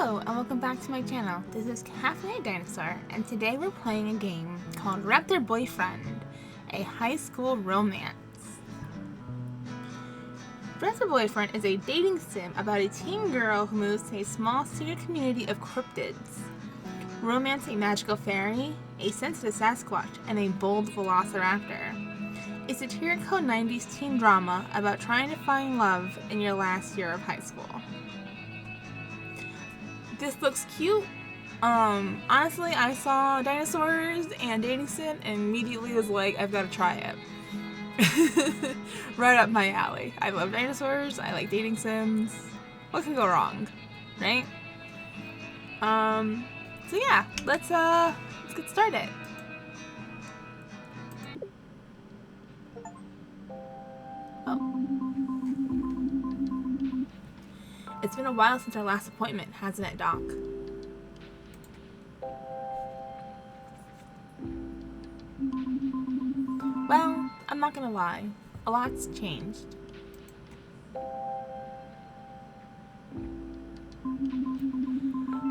Hello and welcome back to my channel. This is Caffeinated Dinosaur and today we're playing a game called Raptor Boyfriend, a high school romance. Raptor Boyfriend is a dating sim about a teen girl who moves to a small secret community of cryptids. Romance a magical fairy, a sensitive Sasquatch, and a bold velociraptor. A satirical 90s teen drama about trying to find love in your last year of high school. This looks cute. Honestly, I saw dinosaurs and dating sim and immediately was like, I've got to try it. Right up my alley. I love dinosaurs. I like dating sims. What can go wrong, right? So yeah, let's get started. Oh. It's been a while since our last appointment, hasn't it, Doc? Well, I'm not gonna lie. A lot's changed.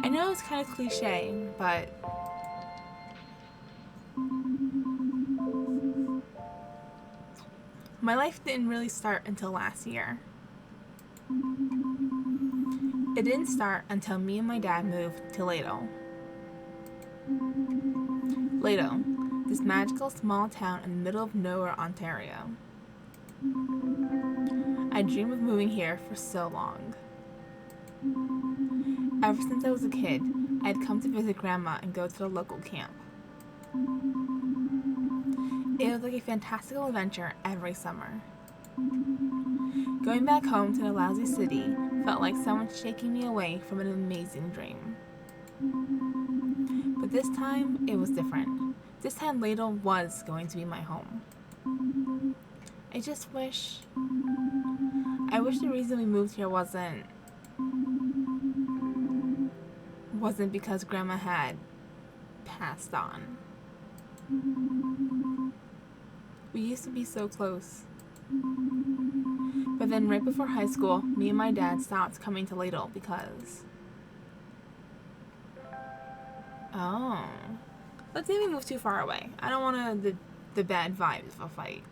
I know it's kind of cliche, but my life didn't really start until last year. It didn't start until me and my dad moved to Lato. Lato, this magical small town in the middle of nowhere, Ontario. I dreamed of moving here for so long. Ever since I was a kid, I'd come to visit Grandma and go to the local camp. It was like a fantastical adventure every summer. Going back home to the lousy city felt like someone shaking me away from an amazing dream. But this time, it was different. This time, Lato was going to be my home. I wish the reason we moved here wasn't because Grandma had passed on. We used to be so close. But then right before high school, me and my dad stopped coming to Lato because... Oh. Let's say we move too far away. I don't want the bad vibes of a fight.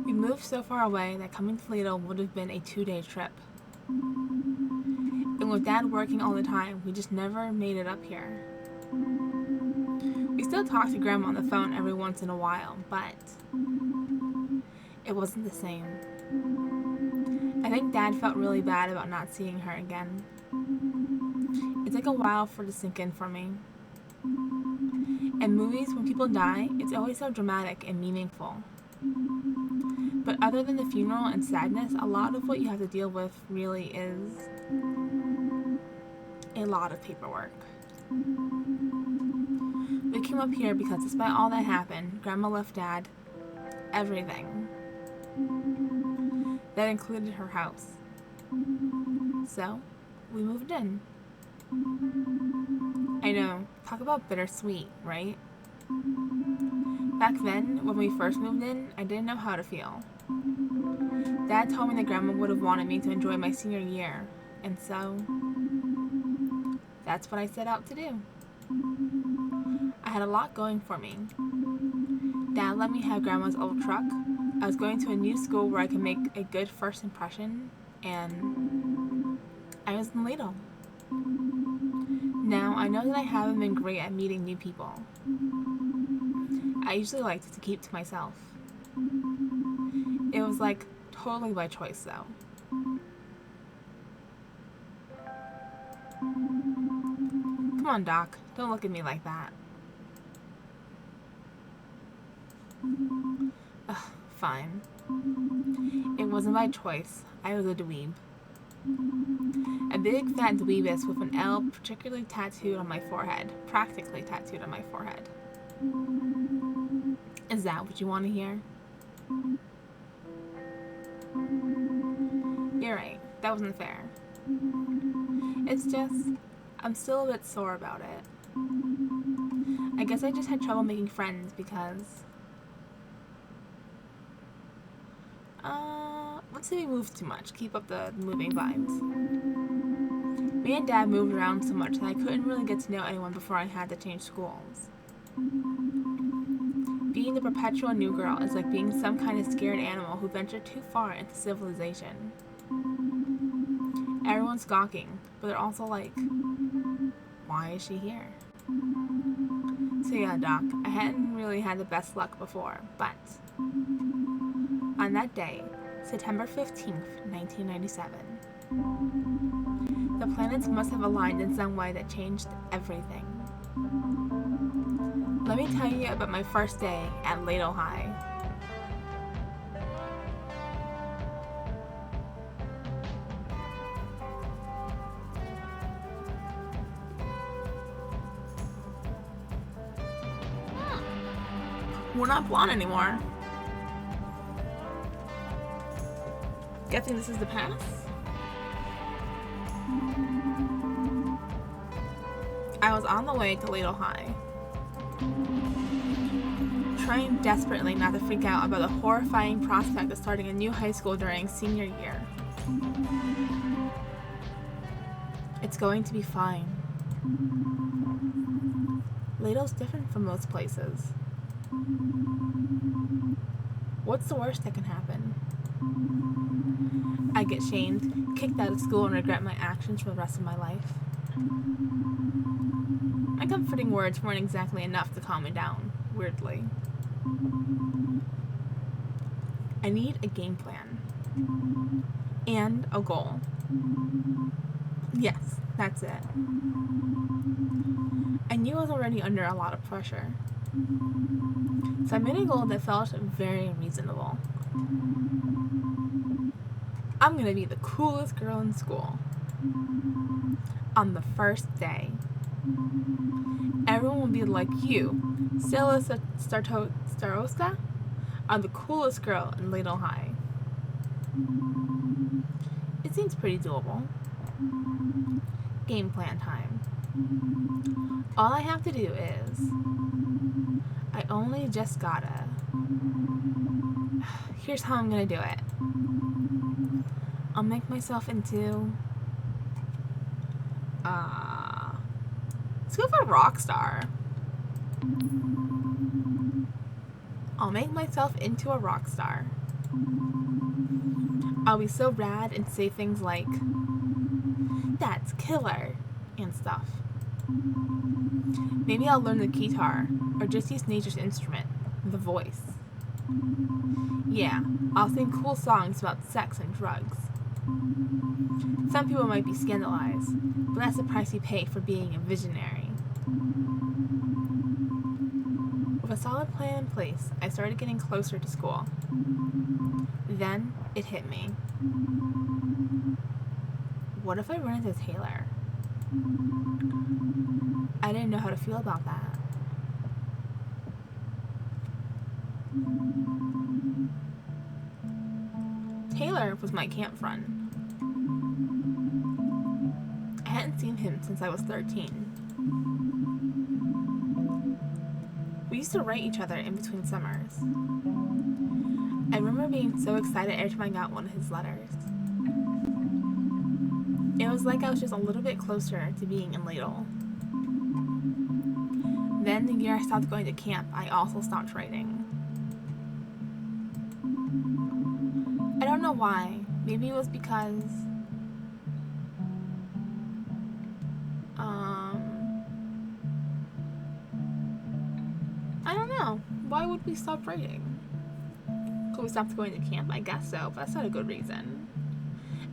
We moved so far away that coming to Lato would have been a 2-day trip. And with Dad working all the time, we just never made it up here. We still talk to Grandma on the phone every once in a while, but it wasn't the same. I think Dad felt really bad about not seeing her again. It took a while for it to sink in for me. In movies, when people die, it's always so dramatic and meaningful. But other than the funeral and sadness, a lot of what you have to deal with really is a lot of paperwork. We came up here because despite all that happened, Grandma left Dad everything. That included her house. So, we moved in. I know, talk about bittersweet, right? Back then, when we first moved in, I didn't know how to feel. Dad told me that Grandma would have wanted me to enjoy my senior year, and so that's what I set out to do. I had a lot going for me. Dad let me have Grandma's old truck. I was going to a new school where I could make a good first impression, and I was in Lato. Now, I know that I haven't been great at meeting new people. I usually liked to keep to myself. It was like totally by choice, though. Come on, Doc. Don't look at me like that. Ugh, fine. It wasn't by choice. I was a dweeb. A big fat dweebus with an L particularly tattooed on my forehead. Practically tattooed on my forehead. Is that what you want to hear? You're right. That wasn't fair. It's just, I'm still a bit sore about it. I guess I just had trouble making friends because... Not to be moved too much, keep up the moving vibes. Me and Dad moved around so much that I couldn't really get to know anyone before I had to change schools. Being the perpetual new girl is like being some kind of scared animal who ventured too far into civilization. Everyone's gawking, but they're also like, why is she here? So yeah, Doc, I hadn't really had the best luck before, but on that day, September 15th, 1997, the planets must have aligned in some way that changed everything. Let me tell you about my first day at Ladle High. We're not blonde anymore. Guessing this is the past? I was on the way to Ladle High, trying desperately not to freak out about the horrifying prospect of starting a new high school during senior year. It's going to be fine. Ladle's different from most places. What's the worst that can happen? I get shamed, kicked out of school, and regret my actions for the rest of my life. My comforting words weren't exactly enough to calm me down, weirdly. I need a game plan. And a goal. Yes, that's it. I knew I was already under a lot of pressure. So I made a goal that felt very reasonable. I'm gonna be the coolest girl in school. On the first day, everyone will be like, you, Stella Staroska, are the coolest girl in Ladle High. It seems pretty doable. Game plan time. All I have to do is, I only just gotta. Here's how I'm gonna do it. I'll make myself into, let's go for Rockstar. I'll make myself into a rock star. I'll be so rad and say things like, that's killer, and stuff. Maybe I'll learn the guitar, or just use nature's instrument, the voice. Yeah, I'll sing cool songs about sex and drugs. Some people might be scandalized, but that's the price you pay for being a visionary. With a solid plan in place, I started getting closer to school. Then, it hit me. What if I run into Taylor? I didn't know how to feel about that. Taylor was my camp friend. I hadn't seen him since I was 13. We used to write each other in between summers. I remember being so excited every time I got one of his letters. It was like I was just a little bit closer to being in Ladle. Then the year I stopped going to camp, I also stopped writing. I don't know why. Maybe it was because I don't know. Why would we stop writing? Could we stop going to camp? I guess so, but that's not a good reason.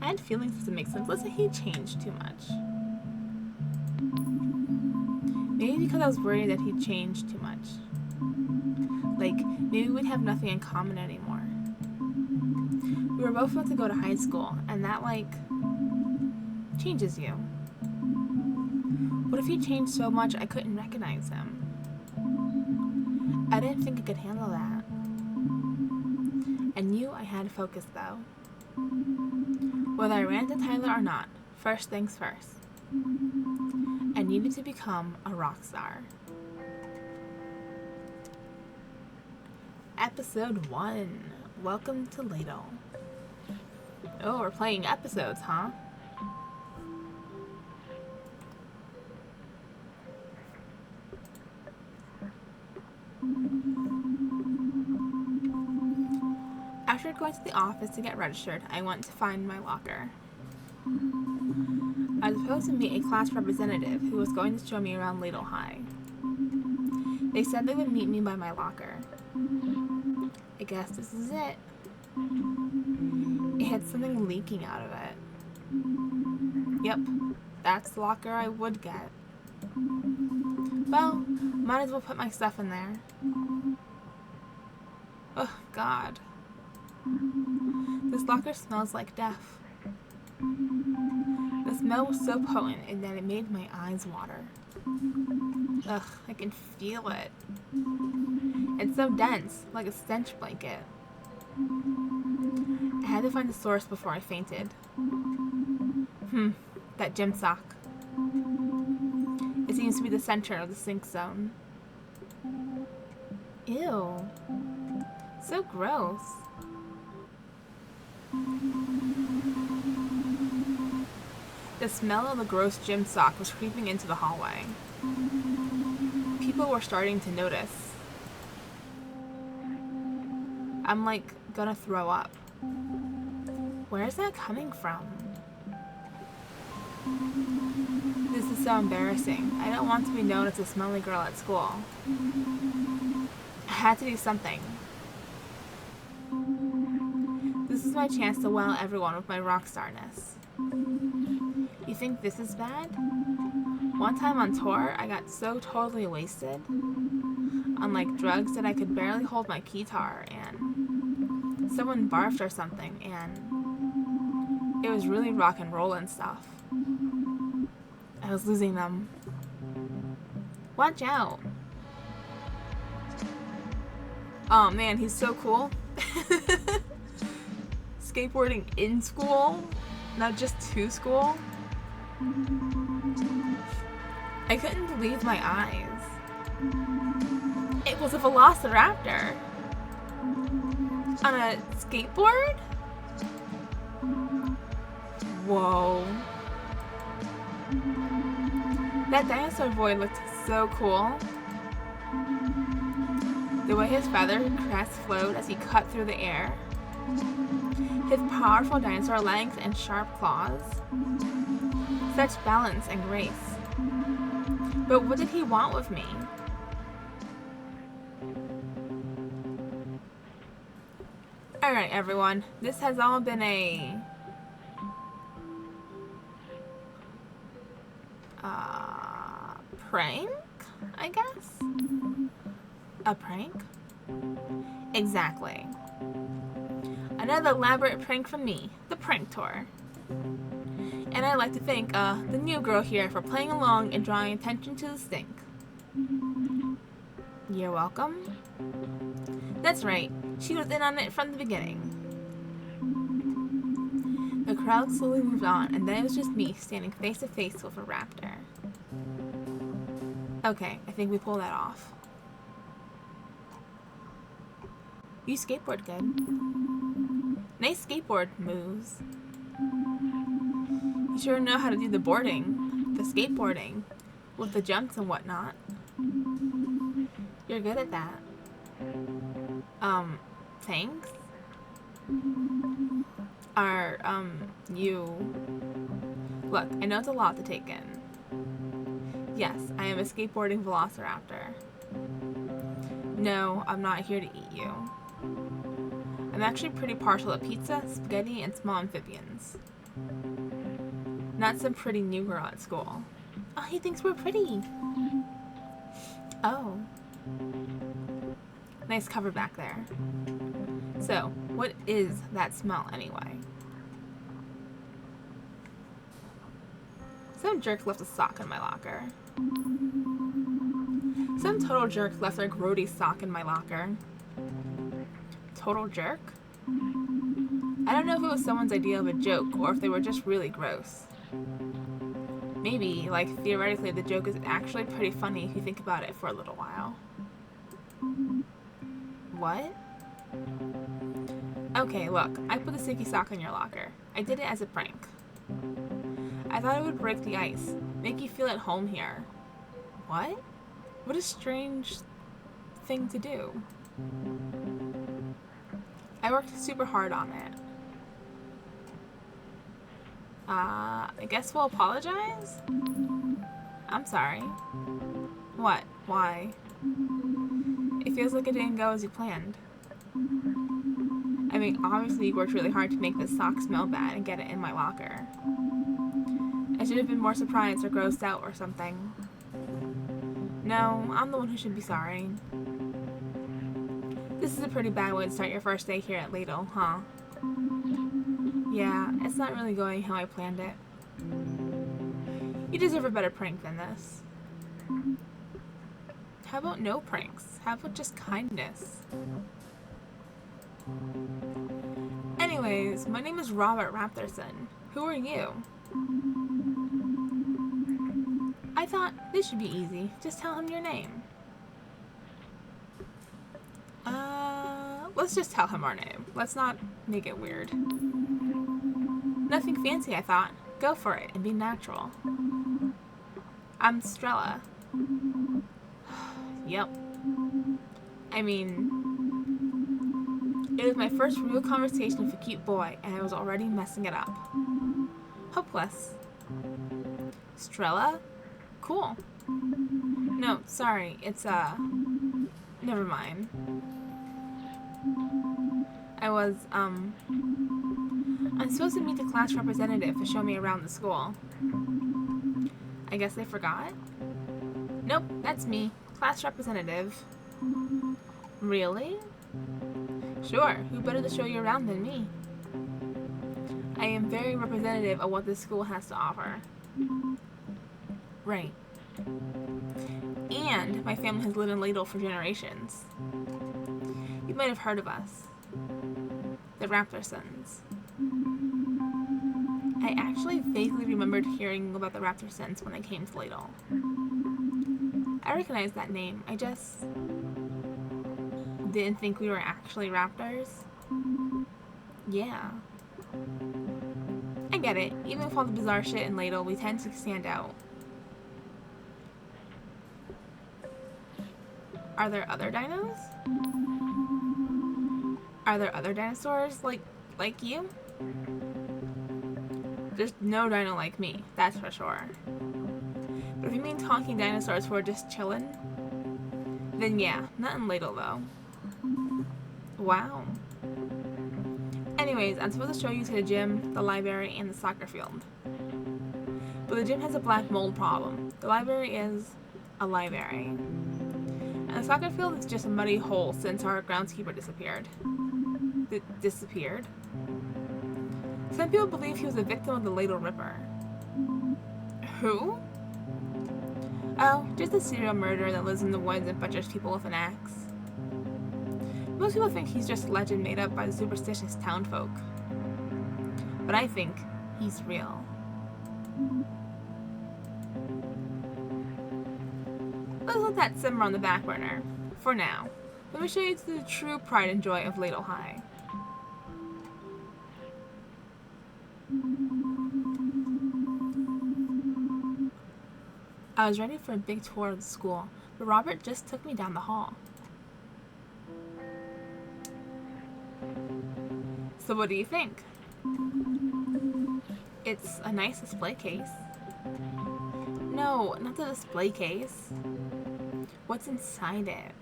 I had feelings doesn't make sense. Let's say he changed too much. Maybe because I was worried that he'd changed too much. Like, maybe we'd have nothing in common anymore. We were both about to go to high school, and that, changes you. What if he changed so much I couldn't recognize him? I didn't think I could handle that. I knew I had to focus, though. Whether I ran into Tyler or not, first things first. I needed to become a rock star. Episode 1. Welcome to Ladle. Oh, we're playing episodes, huh? After going to the office to get registered, I went to find my locker. I was supposed to meet a class representative who was going to show me around Ladle High. They said they would meet me by my locker. I guess this is it. It had something leaking out of it. Yep, that's the locker I would get. Well, might as well put my stuff in there. Oh, God. This locker smells like death. The smell was so potent that it made my eyes water. Ugh, I can feel it. It's so dense, like a stench blanket. I had to find the source before I fainted. That gym sock. It seems to be the center of the sink zone. Ew. So gross. The smell of the gross gym sock was creeping into the hallway. People were starting to notice. I'm like gonna throw up. Where is that coming from? This is so embarrassing. I don't want to be known as a smelly girl at school. I had to do something. This is my chance to wow everyone with my rock starness. You think this is bad? One time on tour, I got so totally wasted on like drugs that I could barely hold my guitar, and someone barfed or something, and it was really rock and roll and stuff. I was losing them. Watch out. Oh man, he's so cool. Skateboarding in school, not just to school. I couldn't believe my eyes. It was a Velociraptor on a skateboard? Whoa. That dinosaur boy looked so cool. The way his feathered crest flowed as he cut through the air. His powerful dinosaur legs and sharp claws. Such balance and grace. But what did he want with me? Alright everyone, this has all been a prank, I guess? A prank? Exactly. Another elaborate prank from me, the Pranktor. And I'd like to thank the new girl here for playing along and drawing attention to the stink. You're welcome. That's right, she was in on it from the beginning. The crowd slowly moved on, and then it was just me standing face to face with a raptor. Okay, I think we pulled that off. You skateboard good. Nice skateboard moves. You sure know how to do the boarding, the skateboarding, with the jumps and whatnot. You're good at that. Thanks? You... Look, I know it's a lot to take in. Yes, I am a skateboarding velociraptor. No, I'm not here to eat you. I'm actually pretty partial to pizza, spaghetti, and small amphibians. Not some pretty new girl at school. Oh, he thinks we're pretty. Oh. Nice cover back there. So, what is that smell anyway? Some jerk left a sock in my locker. Some total jerk left their grody sock in my locker. Total jerk? I don't know if it was someone's idea of a joke or if they were just really gross. Maybe, like, theoretically the joke is actually pretty funny if you think about it for a little while. What? Okay, look, I put the sticky sock in your locker. I did it as a prank. I thought it would break the ice, make you feel at home here. What? What a strange thing to do. I worked super hard on it. I guess we'll apologize? I'm sorry. What? Why? It feels like it didn't go as you planned. I mean, obviously you worked really hard to make this sock smell bad and get it in my locker. I should have been more surprised or grossed out or something. No, I'm the one who should be sorry. This is a pretty bad way to start your first day here at Ladle, huh? Yeah, it's not really going how I planned it. You deserve a better prank than this. How about no pranks? How about just kindness? Anyways, my name is Robert Raptorson. Who are you? I thought this should be easy. Just tell him your name. Let's just tell him our name. Let's not make it weird. Nothing fancy, I thought. Go for it and be natural. I'm Strella. Yep. I mean, it was my first real conversation with a cute boy, and I was already messing it up. Hopeless. Strella? Cool. No, sorry, it's, never mind. I'm supposed to meet the class representative to show me around the school. I guess they forgot? Nope, that's me. Class representative. Really? Sure, who better to show you around than me? I am very representative of what this school has to offer. Right. And my family has lived in Ladle for generations. You might have heard of us. The Raptorsons. I actually vaguely remembered hearing about the Raptorsons when I came to Ladle. I recognized that name. I just didn't think we were actually raptors. Yeah. I get it. Even with all the bizarre shit in Ladle, we tend to stand out. Are there other dinos? Are there other dinosaurs like you? There's no dino like me, that's for sure. But if you mean talking dinosaurs who are just chillin', then yeah, not in Ladle though. Wow. Anyways, I'm supposed to show you to the gym, the library, and the soccer field. But the gym has a black mold problem. The library is a library. And the soccer field is just a muddy hole since our groundskeeper disappeared. Disappeared? Some people believe he was a victim of the Ladle Ripper. Who? Oh, just a serial murderer that lives in the woods and butchers people with an axe. Most people think he's just a legend made up by the superstitious townfolk. But I think he's real. Let's let that simmer on the back burner. For now. Let me show you the true pride and joy of Ladle High. I was ready for a big tour of the school, but Robert just took me down the hall. So what do you think? It's a nice display case. No, not the display case. What's inside it?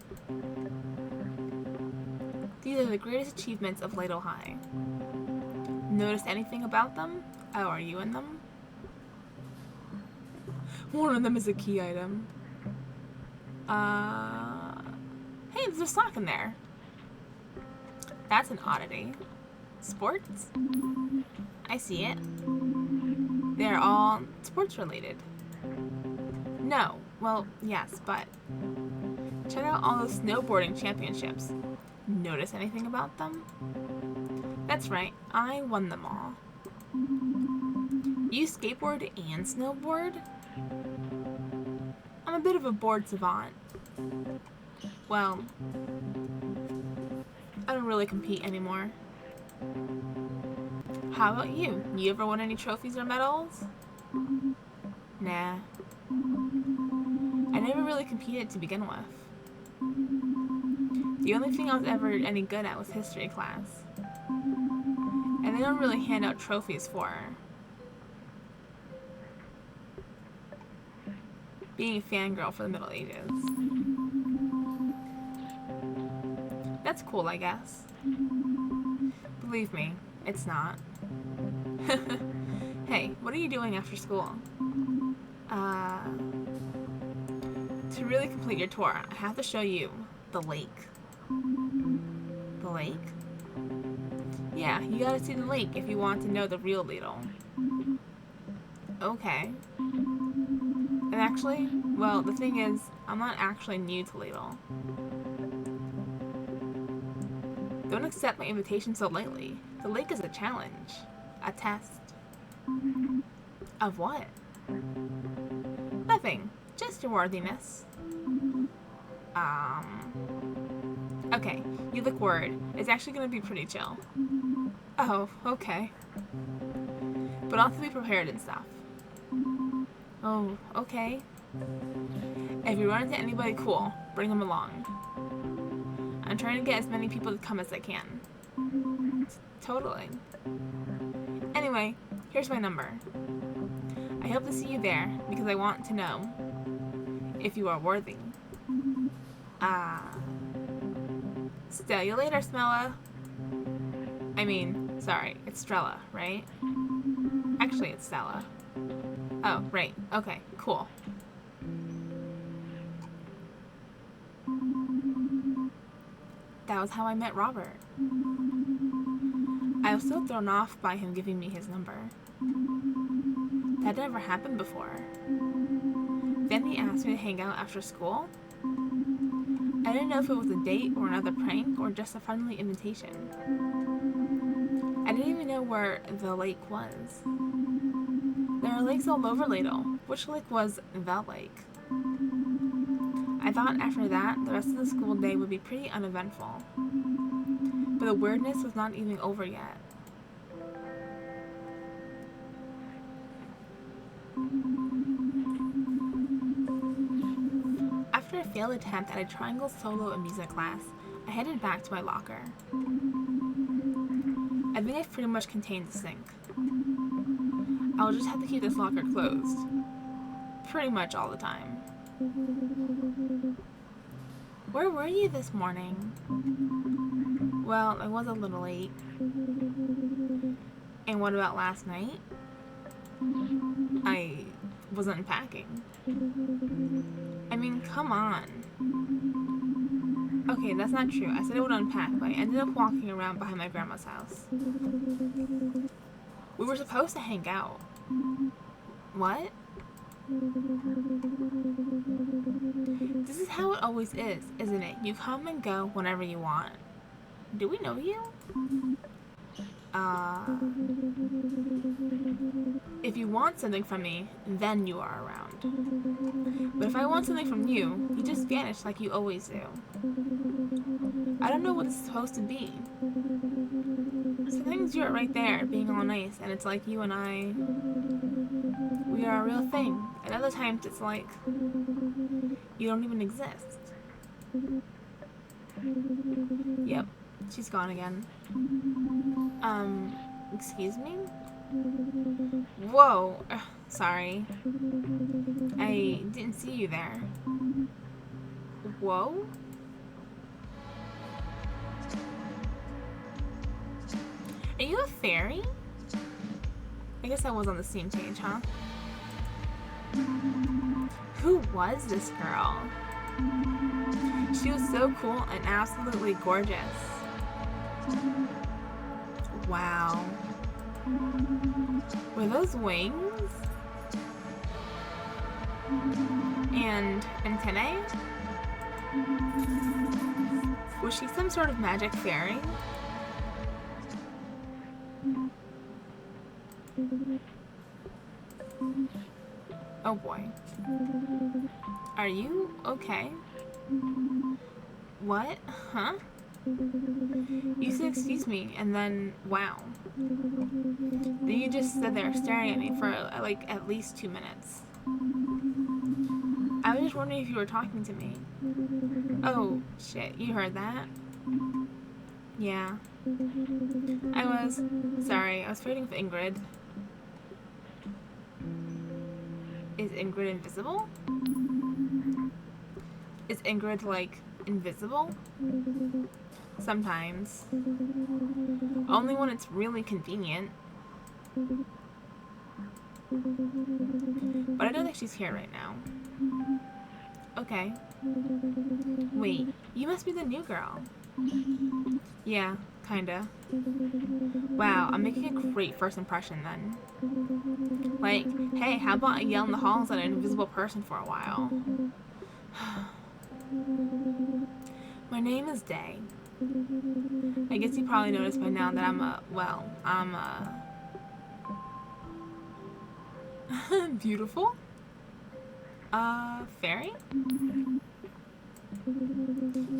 These are the greatest achievements of Ladle High. Notice anything about them? Oh, are you in them? One of them is a key item. Hey, there's a sock in there. That's an oddity. Sports? I see it. They're all sports related. No, well, yes, but check out all those snowboarding championships. Notice anything about them? That's right, I won them all. You skateboard and snowboard? I'm a bit of a board savant. Well, I don't really compete anymore. How about you? You ever won any trophies or medals? Nah. I never really competed to begin with. The only thing I was ever any good at was history class. And they don't really hand out trophies for being a fangirl for the Middle Ages. That's cool, I guess. Believe me, it's not. Hey, what are you doing after school? To really complete your tour, I have to show you the lake. The lake? Yeah, you gotta see the lake if you want to know the real Ladle. Okay. And actually, well, the thing is, I'm not actually new to Ladle. Don't accept my invitation so lightly. The lake is a challenge. A test. Of what? Nothing. Just your worthiness. Okay, you look worried. It's actually gonna be pretty chill. Oh, okay. But I'll have to be prepared and stuff. Oh, okay. If you run into anybody cool, bring them along. I'm trying to get as many people to come as I can. Totally. Anyway, here's my number. I hope to see you there because I want to know if you are worthy. See you later, Smella. I mean, sorry, it's Strella, right? Actually, it's Stella. Oh, right. Okay, cool. That was how I met Robert. I was so thrown off by him giving me his number. That never happened before. Then he asked me to hang out after school. I didn't know if it was a date or another prank or just a friendly invitation. I didn't even know where the lake was. There are lakes all over Ladle. Which lake was the lake? I thought after that, the rest of the school day would be pretty uneventful. But the weirdness was not even over yet. After a failed attempt at a triangle solo in music class, I headed back to my locker. I think I've pretty much contained the sink. I'll just have to keep this locker closed. Pretty much all the time. Where were you this morning? Well, I was a little late. And what about last night? I was unpacking. I mean, come on. Okay, that's not true. I said I would unpack, but I ended up walking around behind my grandma's house. We were supposed to hang out. What? This is how it always is, isn't it? You come and go whenever you want. Do we know you? If you want something from me, then you are around. But if I want something from you, you just vanish like you always do. I don't know what it's supposed to be. Sometimes you're right there, being all nice, and it's like you and I, we are a real thing. And other times it's like, you don't even exist. Yep, she's gone again. Excuse me? Whoa, sorry. I didn't see you there. Whoa? Are you a fairy? I guess I was on the same page, huh? Who was this girl? She was so cool and absolutely gorgeous. Wow. Were those wings? And antennae? Was she some sort of magic fairy? Oh boy. Are you okay? What? Huh? You said excuse me, and then, wow. Then you just stood there staring at me for like at least 2 minutes. I was just wondering if you were talking to me. Oh, shit, you heard that? Yeah. Sorry, I was flirting with Ingrid. Is Ingrid invisible? Is Ingrid, like, invisible? Sometimes. Only when it's really convenient. But I don't think she's here right now. Okay. Wait, you must be the new girl. Yeah, kinda. Wow, I'm making a great first impression then. Like, hey, how about I yell in the halls at an invisible person for a while? My name is Day. I guess you probably noticed by now that I'm beautiful? Fairy?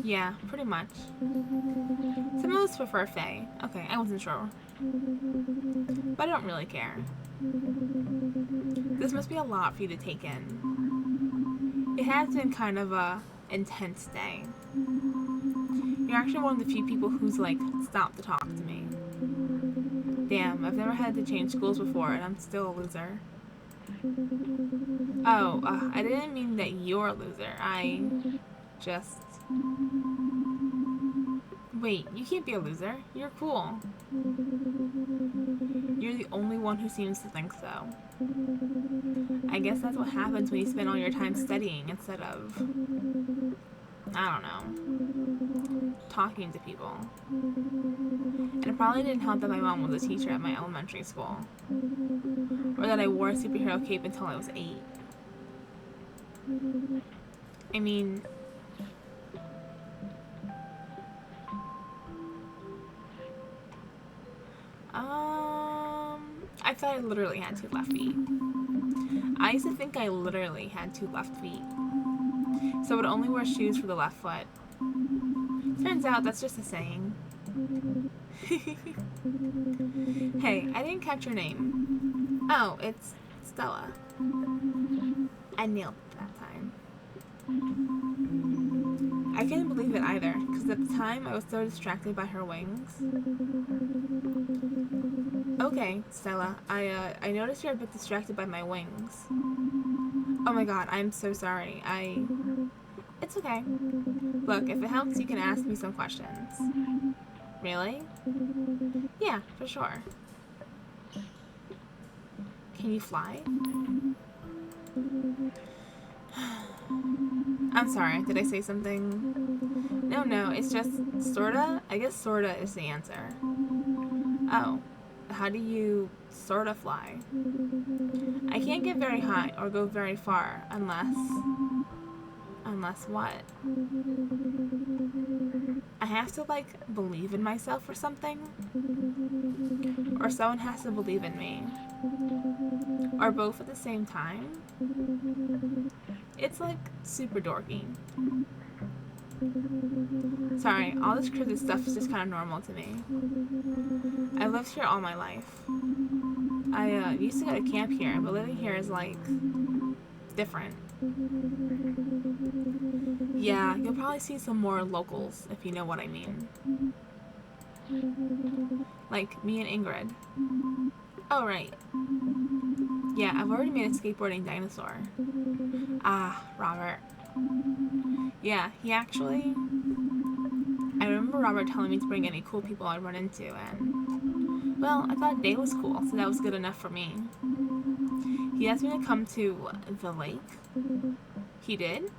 Yeah, pretty much. Some of us prefer Fae. Okay, I wasn't sure. But I don't really care. This must be a lot for you to take in. It has been kind of a intense day. You're actually one of the few people who's like stopped to talk to me. Damn, I've never had to change schools before and I'm still a loser. Oh, I didn't mean that you're a loser. I just... Wait, you can't be a loser. You're cool. You're the only one who seems to think so. I guess that's what happens when you spend all your time studying instead of, I don't know, talking to people. And it probably didn't help that my mom was a teacher at my elementary school. Or that I wore a superhero cape until I was 8. I mean... I thought I literally had 2 left feet. I used to think I literally had 2 left feet. So I would only wear shoes for the left foot. Turns out that's just a saying. Hey, I didn't catch your name. Oh, it's Stella. I nailed it that time. I couldn't believe it either, because at the time I was so distracted by her wings. Okay, Stella, I noticed you're a bit distracted by my wings. Oh my god, I'm so sorry. It's okay. Look, if it helps, you can ask me some questions. Really? Yeah, for sure. Can you fly? I'm sorry, did I say something? No, it's just sorta. I guess sorta is the answer. Oh, how do you sorta fly? I can't get very high or go very far unless what? I have to, like, believe in myself or something? Or someone has to believe in me? Or both at the same time? It's, like, super dorky. Sorry, all this crazy stuff is just kind of normal to me. I've lived here all my life. I used to go to camp here, but living here is, like, different. Yeah, you'll probably see some more locals, if you know what I mean. Like, me and Ingrid. Oh, right. Yeah, I've already made a skateboarding dinosaur. Ah, Robert. Yeah, he actually... I remember Robert telling me to bring any cool people I'd run into, and... Well, I thought Day was cool, so that was good enough for me. He asked me to come to the lake. He did?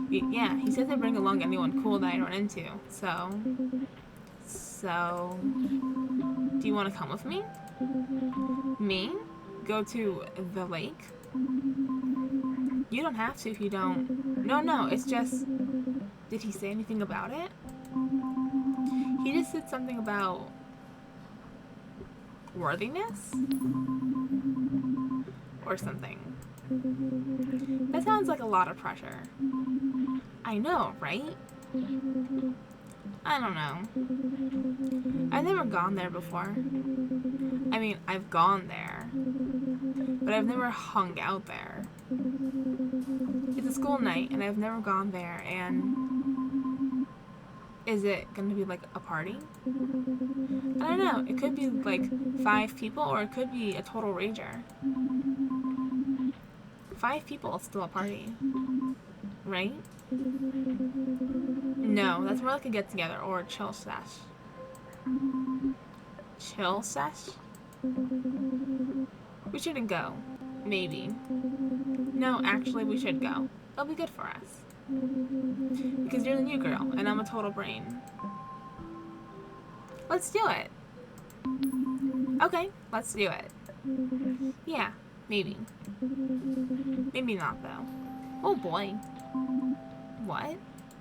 Yeah, he said to bring along anyone cool that I run into, so... Do you want to come with me? Me? Go to the lake? You don't have to if you don't... No, it's just... Did he say anything about it? He just said something about... worthiness? Or something. That sounds like a lot of pressure. I know, right? I don't know. I've never gone there before. I mean, I've gone there, but I've never hung out there. It's a school night, and I've never gone there, and is it going to be like a party? I don't know. It could be like 5 people, or it could be a total rager. 5 people is still a party, right? No, that's more like a get-together or a chill sesh. Chill sesh? We shouldn't go. Maybe. No, actually, we should go. It'll be good for us. Because you're the new girl, and I'm a total brain. Let's do it. Okay, let's do it. Yeah, maybe. Maybe not, though. Oh, boy. What?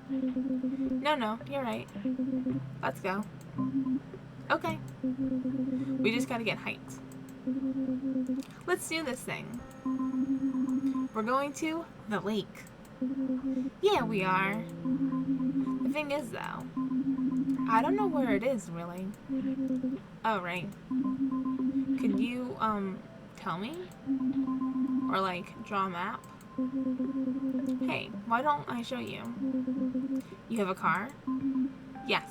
No, you're right. Let's go. Okay. We just gotta get hyped. Let's do this thing. We're going to the lake. Yeah, we are. The thing is, though, I don't know where it is, really. Oh, right. Could you, tell me? Or, like, draw a map? Hey, why don't I show you? You have a car? Yes.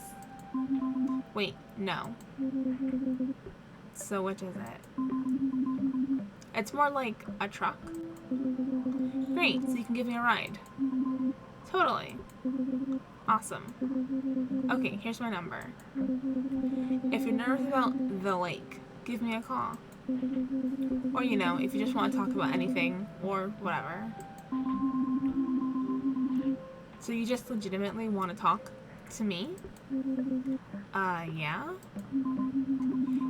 Wait, no. So which is it? It's more like a truck. Great, so you can give me a ride. Totally. Awesome. Okay, here's my number. If you're nervous about the lake, give me a call. Or, you know, if you just want to talk about anything or whatever. So you just legitimately want to talk to me? Yeah?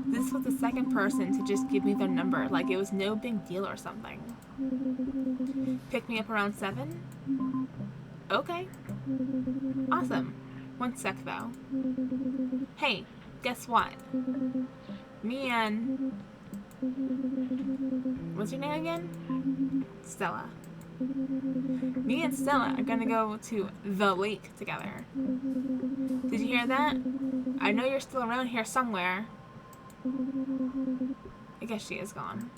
This was the second person to just give me their number, like it was no big deal or something. Pick me up around 7? Okay. Awesome. 1 sec, though. Hey, guess what? Me and... What's your name again? Stella. Me and Stella are gonna go to the lake together. Did you hear that? I know you're still around here somewhere. I guess she is gone.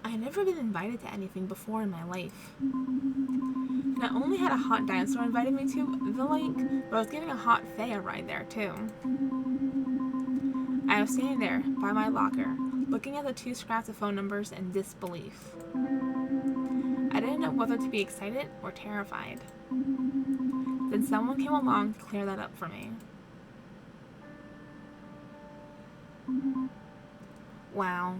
I had never been invited to anything before in my life. Not only had a hot dinosaur invited me to the lake, but I was giving a hot fae a ride there too. I was standing there by my locker, looking at the 2 scraps of phone numbers in disbelief. I didn't know whether to be excited or terrified. Then someone came along to clear that up for me. Wow.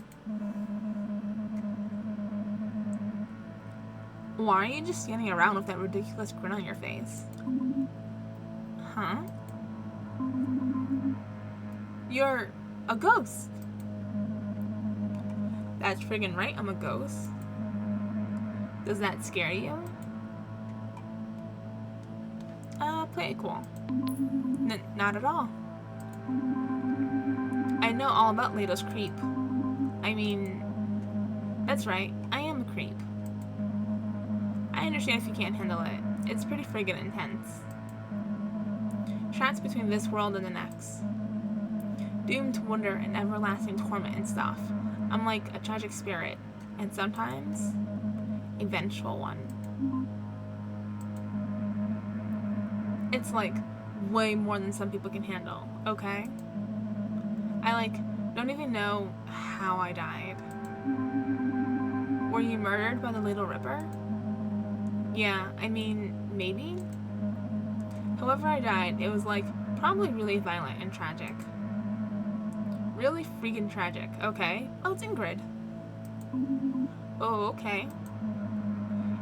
Why are you just standing around with that ridiculous grin on your face? Huh? You're a ghost. That's friggin' right, I'm a ghost. Does that scare you? Pretty cool. Not at all. I know all about Leto's creep. I mean, that's right, I am a creep. I understand if you can't handle it. It's pretty friggin' intense. Trapped between this world and the next. Doomed to wonder and everlasting torment and stuff. I'm like a tragic spirit, and sometimes a vengeful one. It's like way more than some people can handle, okay? I like don't even know how I died. Were you murdered by the Little Ripper? Yeah, I mean, maybe? However I died, it was like probably really violent and tragic. Really freaking tragic, okay? Oh, it's Ingrid. Oh, okay.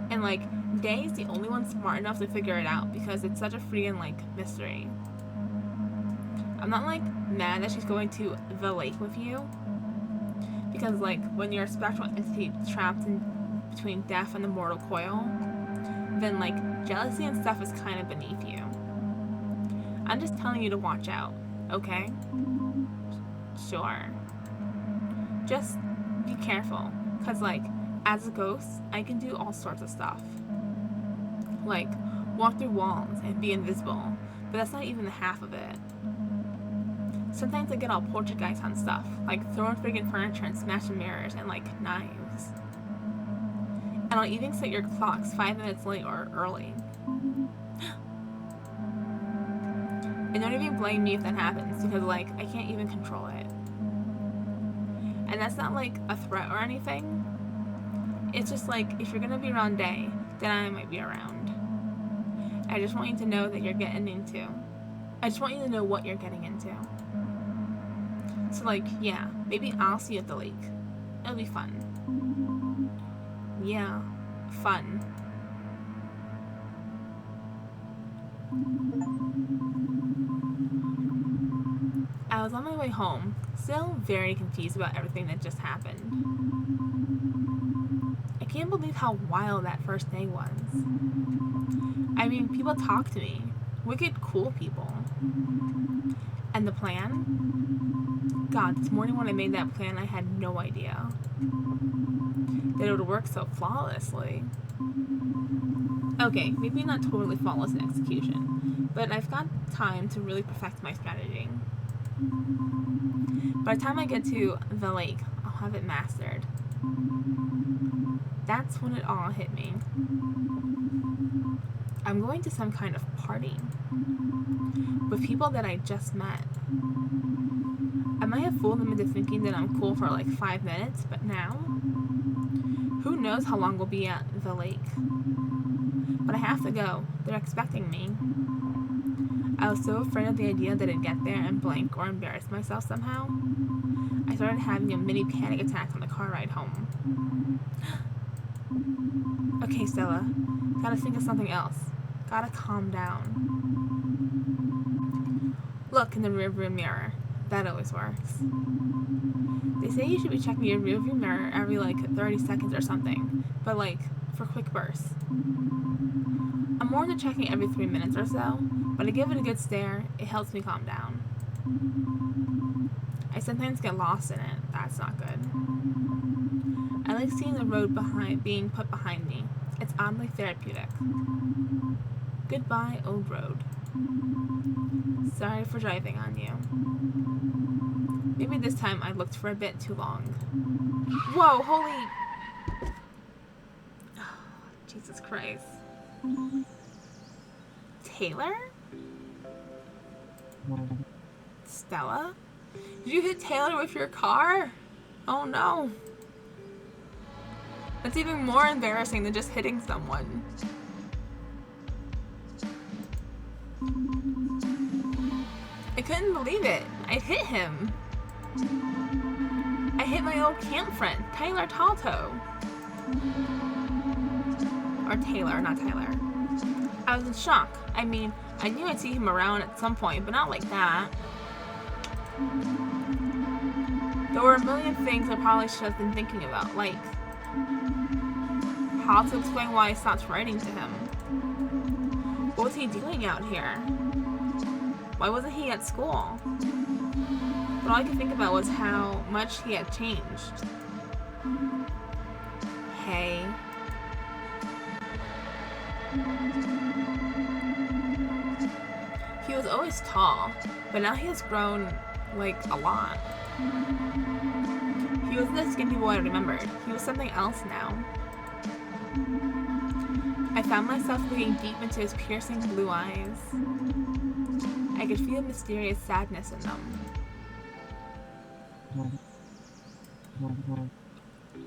And like, Day's the only one smart enough to figure it out because it's such a freaking like mystery. I'm not like mad that she's going to the lake with you. Because like, when you're a spectral entity trapped in between death and the mortal coil, then like, jealousy and stuff is kind of beneath you. I'm just telling you to watch out, okay? Sure. Just be careful, cause like, As a ghost, I can do all sorts of stuff. Like, walk through walls and be invisible, but that's not even the half of it. Sometimes I get all poltergeist on stuff, like throwing friggin' furniture and smashing mirrors and, like, knives. And I'll even set your clocks 5 minutes late or early. And don't even blame me if that happens, because, like, I can't even control it. And that's not, like, a threat or anything. It's just, like, if you're gonna be around day, then I might be around. I just want you to know that you're getting into. I just want you to know what you're getting into. So, like, yeah, maybe I'll see you at the lake. It'll be fun. Yeah, fun. I was on my way home, still very confused about everything that just happened. I can't believe how wild that first day was. I mean, people talk to me. Wicked cool people. And the plan? God, this morning when I made that plan, I had no idea that it would work so flawlessly. Okay, maybe not totally flawless in execution, but I've got time to really perfect my strategy. By the time I get to the lake, I'll have it mastered. That's when it all hit me. I'm going to some kind of party with people that I just met. I might have fooled them into thinking that I'm cool for like 5 minutes, but now, who knows how long we'll be at the lake. But I have to go. They're expecting me. I was so afraid of the idea that I'd get there and blank or embarrass myself somehow. I started having a mini panic attack on the car ride home. Okay, Stella. Gotta think of something else. Gotta calm down. Look in the rearview mirror. That always works. They say you should be checking your rearview mirror every like 30 seconds or something, but like for quick bursts. I'm more into checking every 3 minutes or so, but I give it a good stare. It helps me calm down. I sometimes get lost in it. That's not good. I like seeing the road being put behind me. It's oddly therapeutic. Goodbye, old road. Sorry for driving on you. Maybe this time I looked for a bit too long. Whoa, holy... Oh, Jesus Christ. Taylor? Stella? Did you hit Taylor with your car? Oh no. That's even more embarrassing than just hitting someone. I couldn't believe it. I hit him. I hit my old camp friend, Tyler Talto. Or Taylor, not Tyler. I was in shock. I mean, I knew I'd see him around at some point, but not like that. There were a million things I probably should have been thinking about, like how to explain why I stopped writing to him. What was he doing out here? Why wasn't he at school? But all I could think about was how much he had changed. Hey. He was always tall, but now he has grown, like, a lot. He wasn't the skinny boy I remembered. He was something else now. I found myself looking deep into his piercing blue eyes. I could feel mysterious sadness in them.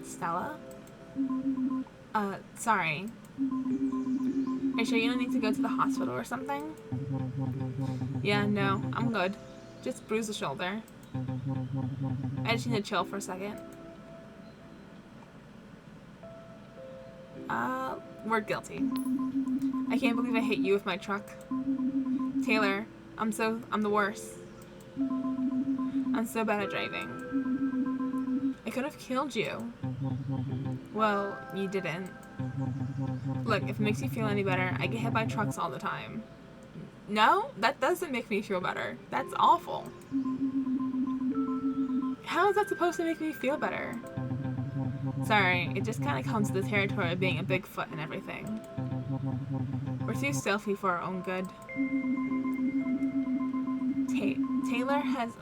Stella? Sorry. Are you sure you don't need to go to the hospital or something? Yeah, no, I'm good. Just bruised the shoulder. I just need to chill for a second. We're guilty. I can't believe I hit you with my truck. Taylor, I'm the worst. I'm so bad at driving. I could have killed you. Well, you didn't. Look, if it makes you feel any better, I get hit by trucks all the time. No, that doesn't make me feel better. That's awful. How is that supposed to make me feel better? Sorry, it just kind of comes to the territory of being a Bigfoot and everything. We're too stealthy for our own good. Taylor has...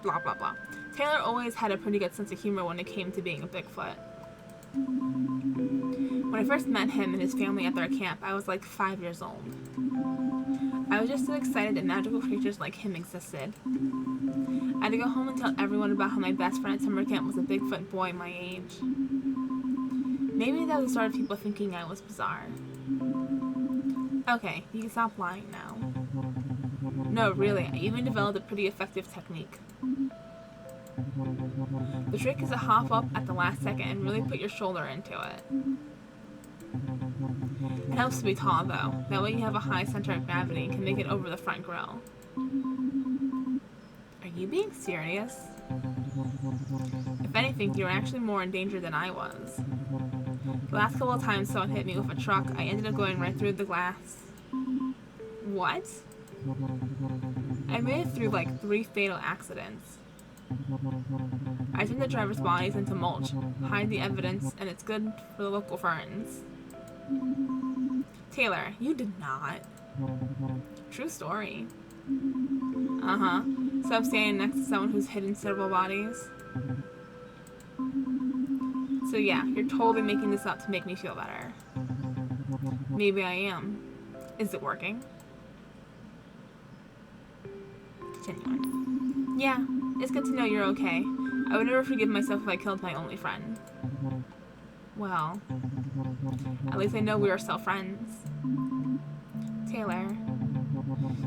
blah, blah, blah. Taylor always had a pretty good sense of humor when it came to being a Bigfoot. When I first met him and his family at their camp, I was like 5 years old. I was just so excited that magical creatures like him existed. I had to go home and tell everyone about how my best friend at summer camp was a Bigfoot boy my age. Maybe that was the start of people thinking I was bizarre. Okay, you can stop lying now. No, really, I even developed a pretty effective technique. The trick is to hop up at the last second and really put your shoulder into it. It helps to be tall, though. That way you have a high center of gravity and can make it over the front grill. Are you being serious? If anything, you were actually more in danger than I was. The last couple of times someone hit me with a truck, I ended up going right through the glass. What? I made it through like 3 fatal accidents. I turned the driver's bodies into mulch, hide the evidence, and it's good for the local ferns. Taylor, you did not. True story. Uh-huh. So I'm standing next to someone who's hidden several bodies. So yeah, you're totally making this up to make me feel better. Maybe I am. Is it working? Continuing. Yeah, it's good to know you're okay. I would never forgive myself if I killed my only friend. Well, at least I know we are still friends. Taylor,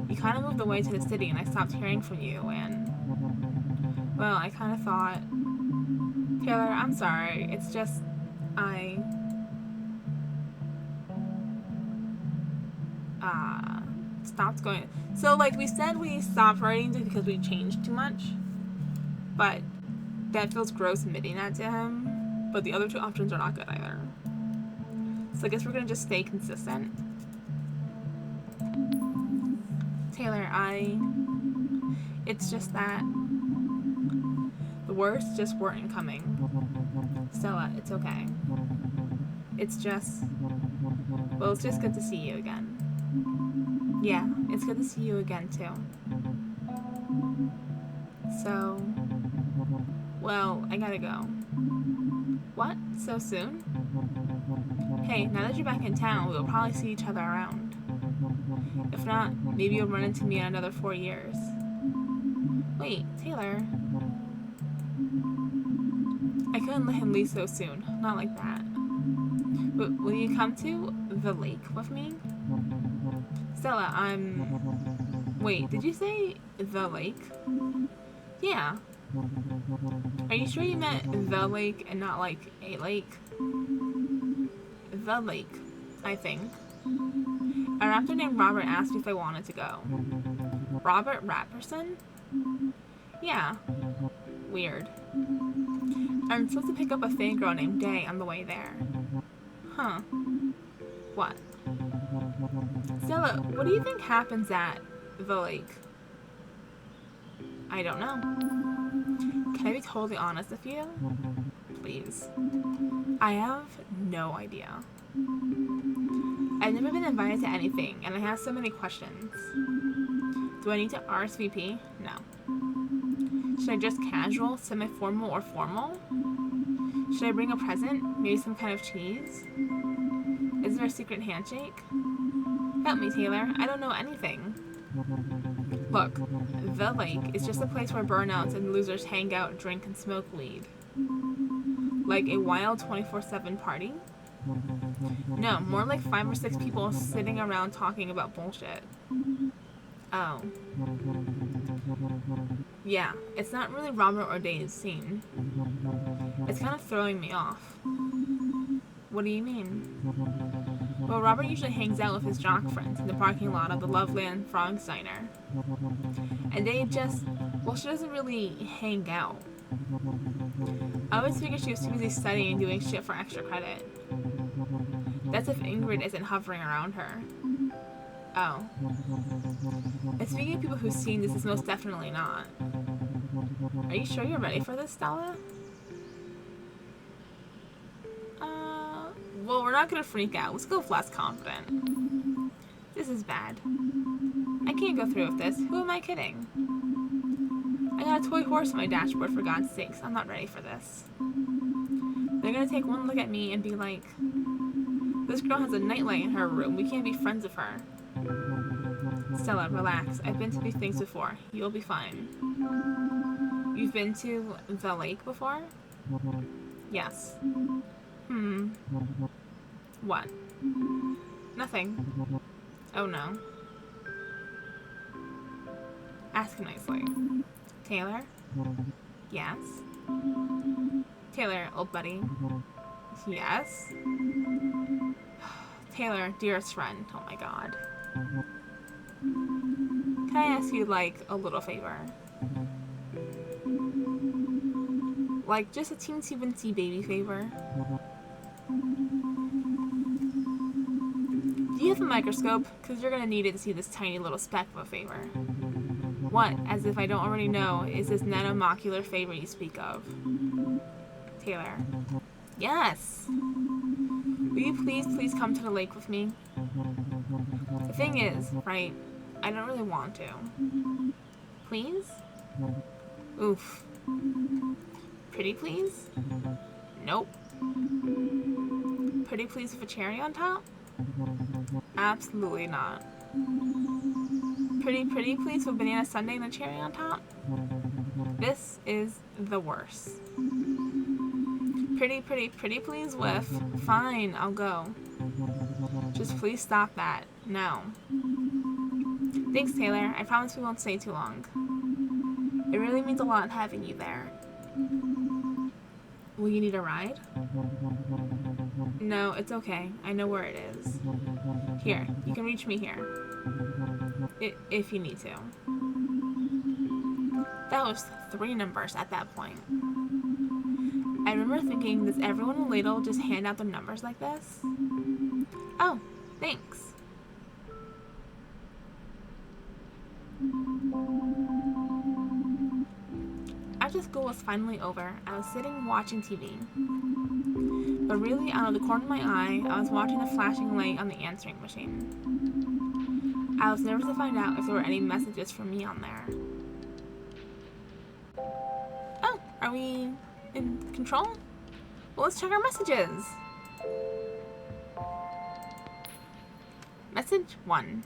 you kind of moved away to the city and I stopped hearing from you and... Well, I kind of thought... Taylor, I'm sorry. It's just... stopped going... So, like, we said we stopped writing because we changed too much. But that feels gross admitting that to him. But the other 2 options are not good either. So I guess we're gonna just stay consistent. Taylor, it's just that the worst just weren't coming. Stella, it's okay. It's just... Well, it's just good to see you again. Yeah, it's good to see you again, too. So... Well, I gotta go. What? So soon? Hey, now that you're back in town, we'll probably see each other around. If not, maybe you'll run into me in another 4 years. Wait, Taylor. I couldn't let him leave so soon. Not like that. But will you come to the lake with me? Stella, Wait, did you say the lake? Yeah. Are you sure you meant the lake and not like a lake? The lake, I think. A raptor named Robert asked me if I wanted to go. Robert Rapperson? Yeah. Weird. I'm supposed to pick up a fangirl named Day on the way there. Huh. What? Stella, what do you think happens at the lake? I don't know. Can I be totally honest with you? Please. I have no idea. I've never been invited to anything, and I have so many questions. Do I need to RSVP? No. Should I dress casual, semi-formal, or formal? Should I bring a present? Maybe some kind of cheese? Is there a secret handshake? Help me, Taylor. I don't know anything. Look, the lake is just a place where burnouts and losers hang out, drink, and smoke weed. Like a wild 24/7 party? No, more like 5 or 6 people sitting around talking about bullshit. Oh. Yeah, it's not really Robert or Dave's scene. It's kind of throwing me off. What do you mean? Well, Robert usually hangs out with his jock friends in the parking lot of the Loveland Frogs Diner. And they just... Well, she doesn't really hang out. I always figured she was too busy studying and doing shit for extra credit. That's if Ingrid isn't hovering around her. Oh. And speaking of people who've seen this, is most definitely not. Are you sure you're ready for this, Stella? Well, we're not gonna freak out. Let's go with less confident. This is bad. I can't go through with this. Who am I kidding? I got a toy horse on my dashboard, for God's sakes. I'm not ready for this. They're gonna take one look at me and be like, this girl has a nightlight in her room. We can't be friends with her. Stella, relax. I've been to these things before. You'll be fine. You've been to the lake before? Yes. What? Nothing. Oh no. Ask nicely. Taylor? Yes? Taylor, old buddy. Yes? Taylor, dearest friend. Oh my god. Can I ask you, like, a little favor? Like, just a teensy-weensy baby favor? Do you have a microscope? Because you're gonna need it to see this tiny little speck of a favor. What, as if I don't already know, is this nanomolecular favor you speak of? Taylor. Yes! Will you please come to the lake with me? The thing is, right, I don't really want to. Please? Oof. Pretty please? Nope. Pretty please with a cherry on top? Absolutely not. Pretty please with banana sundae and a cherry on top? This is the worst. Pretty please with, fine, I'll go. Just please stop that, now. Thanks, Taylor. I promise we won't stay too long. It really means a lot having you there. Will you need a ride? No, it's okay. I know where it is. Here, you can reach me here. If you need to. That was 3 numbers at that point. I remember thinking, does everyone in Ladle just hand out their numbers like this? Oh, thanks. After school was finally over, I was sitting watching TV. But really, out of the corner of my eye, I was watching the flashing light on the answering machine. I was nervous to find out if there were any messages from me on there. Oh, are we in control? Well, let's check our messages. Message 1.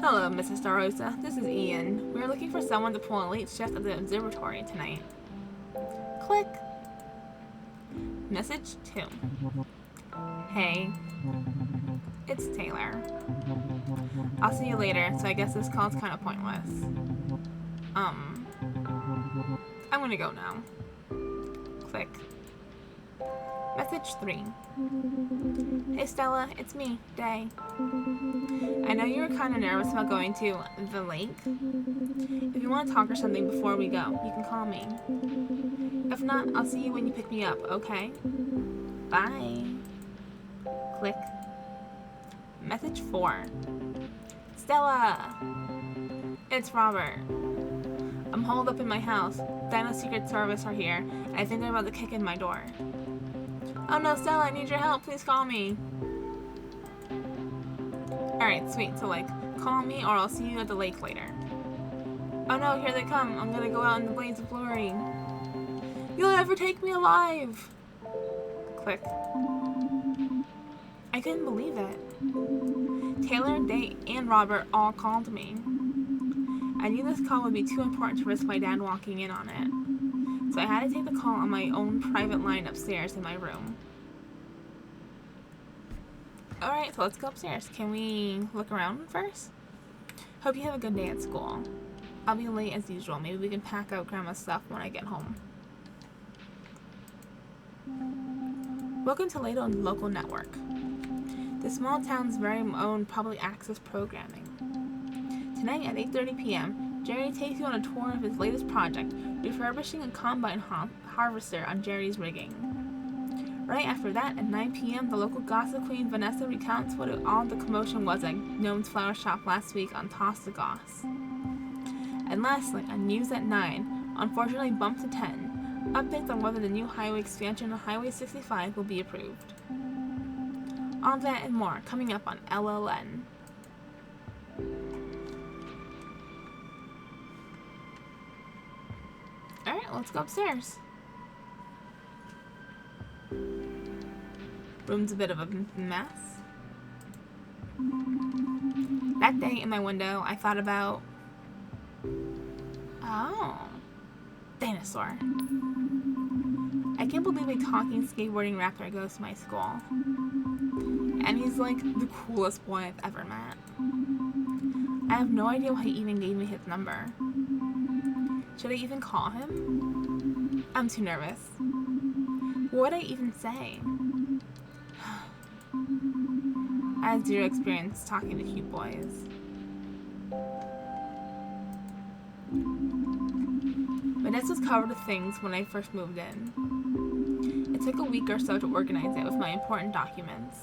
Hello, Mrs. Starosa. This is Ian. We are looking for someone to pull a late shift at the observatory tonight. Click. Message 2. Hey. It's Taylor. I'll see you later, so I guess this call's kind of pointless. I'm gonna go now. Click. Message 3. Hey Stella, it's me, Day. I know you were kind of nervous about going to the lake. If you want to talk or something before we go, you can call me. If not, I'll see you when you pick me up, okay? Bye. Click. Message 4. Stella! It's Robert. I'm holed up in my house. Dino Secret Service are here, and I think they're about to kick in my door. Oh no, Stella, I need your help. Please call me. Alright, sweet. So, like, call me or I'll see you at the lake later. Oh no, here they come. I'm gonna go out in the blaze of glory. You'll never take me alive! Click. I couldn't believe it. Taylor, Day, and Robert all called me. I knew this call would be too important to risk my dad walking in on it. So I had to take the call on my own private line upstairs in my room. Alright, so let's go upstairs. Can we look around first? Hope you have a good day at school. I'll be late as usual. Maybe we can pack out Grandma's stuff when I get home. Welcome to Ladle Local Network. The small town's very own public access programming. Tonight at 8:30 p.m., Jerry takes you on a tour of his latest project, refurbishing a combine harvester on Jerry's rigging. Right after that, at 9 p.m., the local gossip queen Vanessa recounts what all the commotion was at Gnome's flower shop last week on Toss the Goss. And lastly, on News at 9, unfortunately bumped to 10, Updates on whether the new highway expansion on Highway 65 will be approved. All that and more coming up on LLN. Alright, let's go upstairs. Room's a bit of a mess. That day in my window, I thought about... Oh. Dinosaur. I can't believe a talking, skateboarding raptor goes to my school. And he's like the coolest boy I've ever met. I have no idea why he even gave me his number. Should I even call him? I'm too nervous. What would I even say? I have zero experience talking to cute boys. My desk was covered with things when I first moved in. It took a week or so to organize it with my important documents.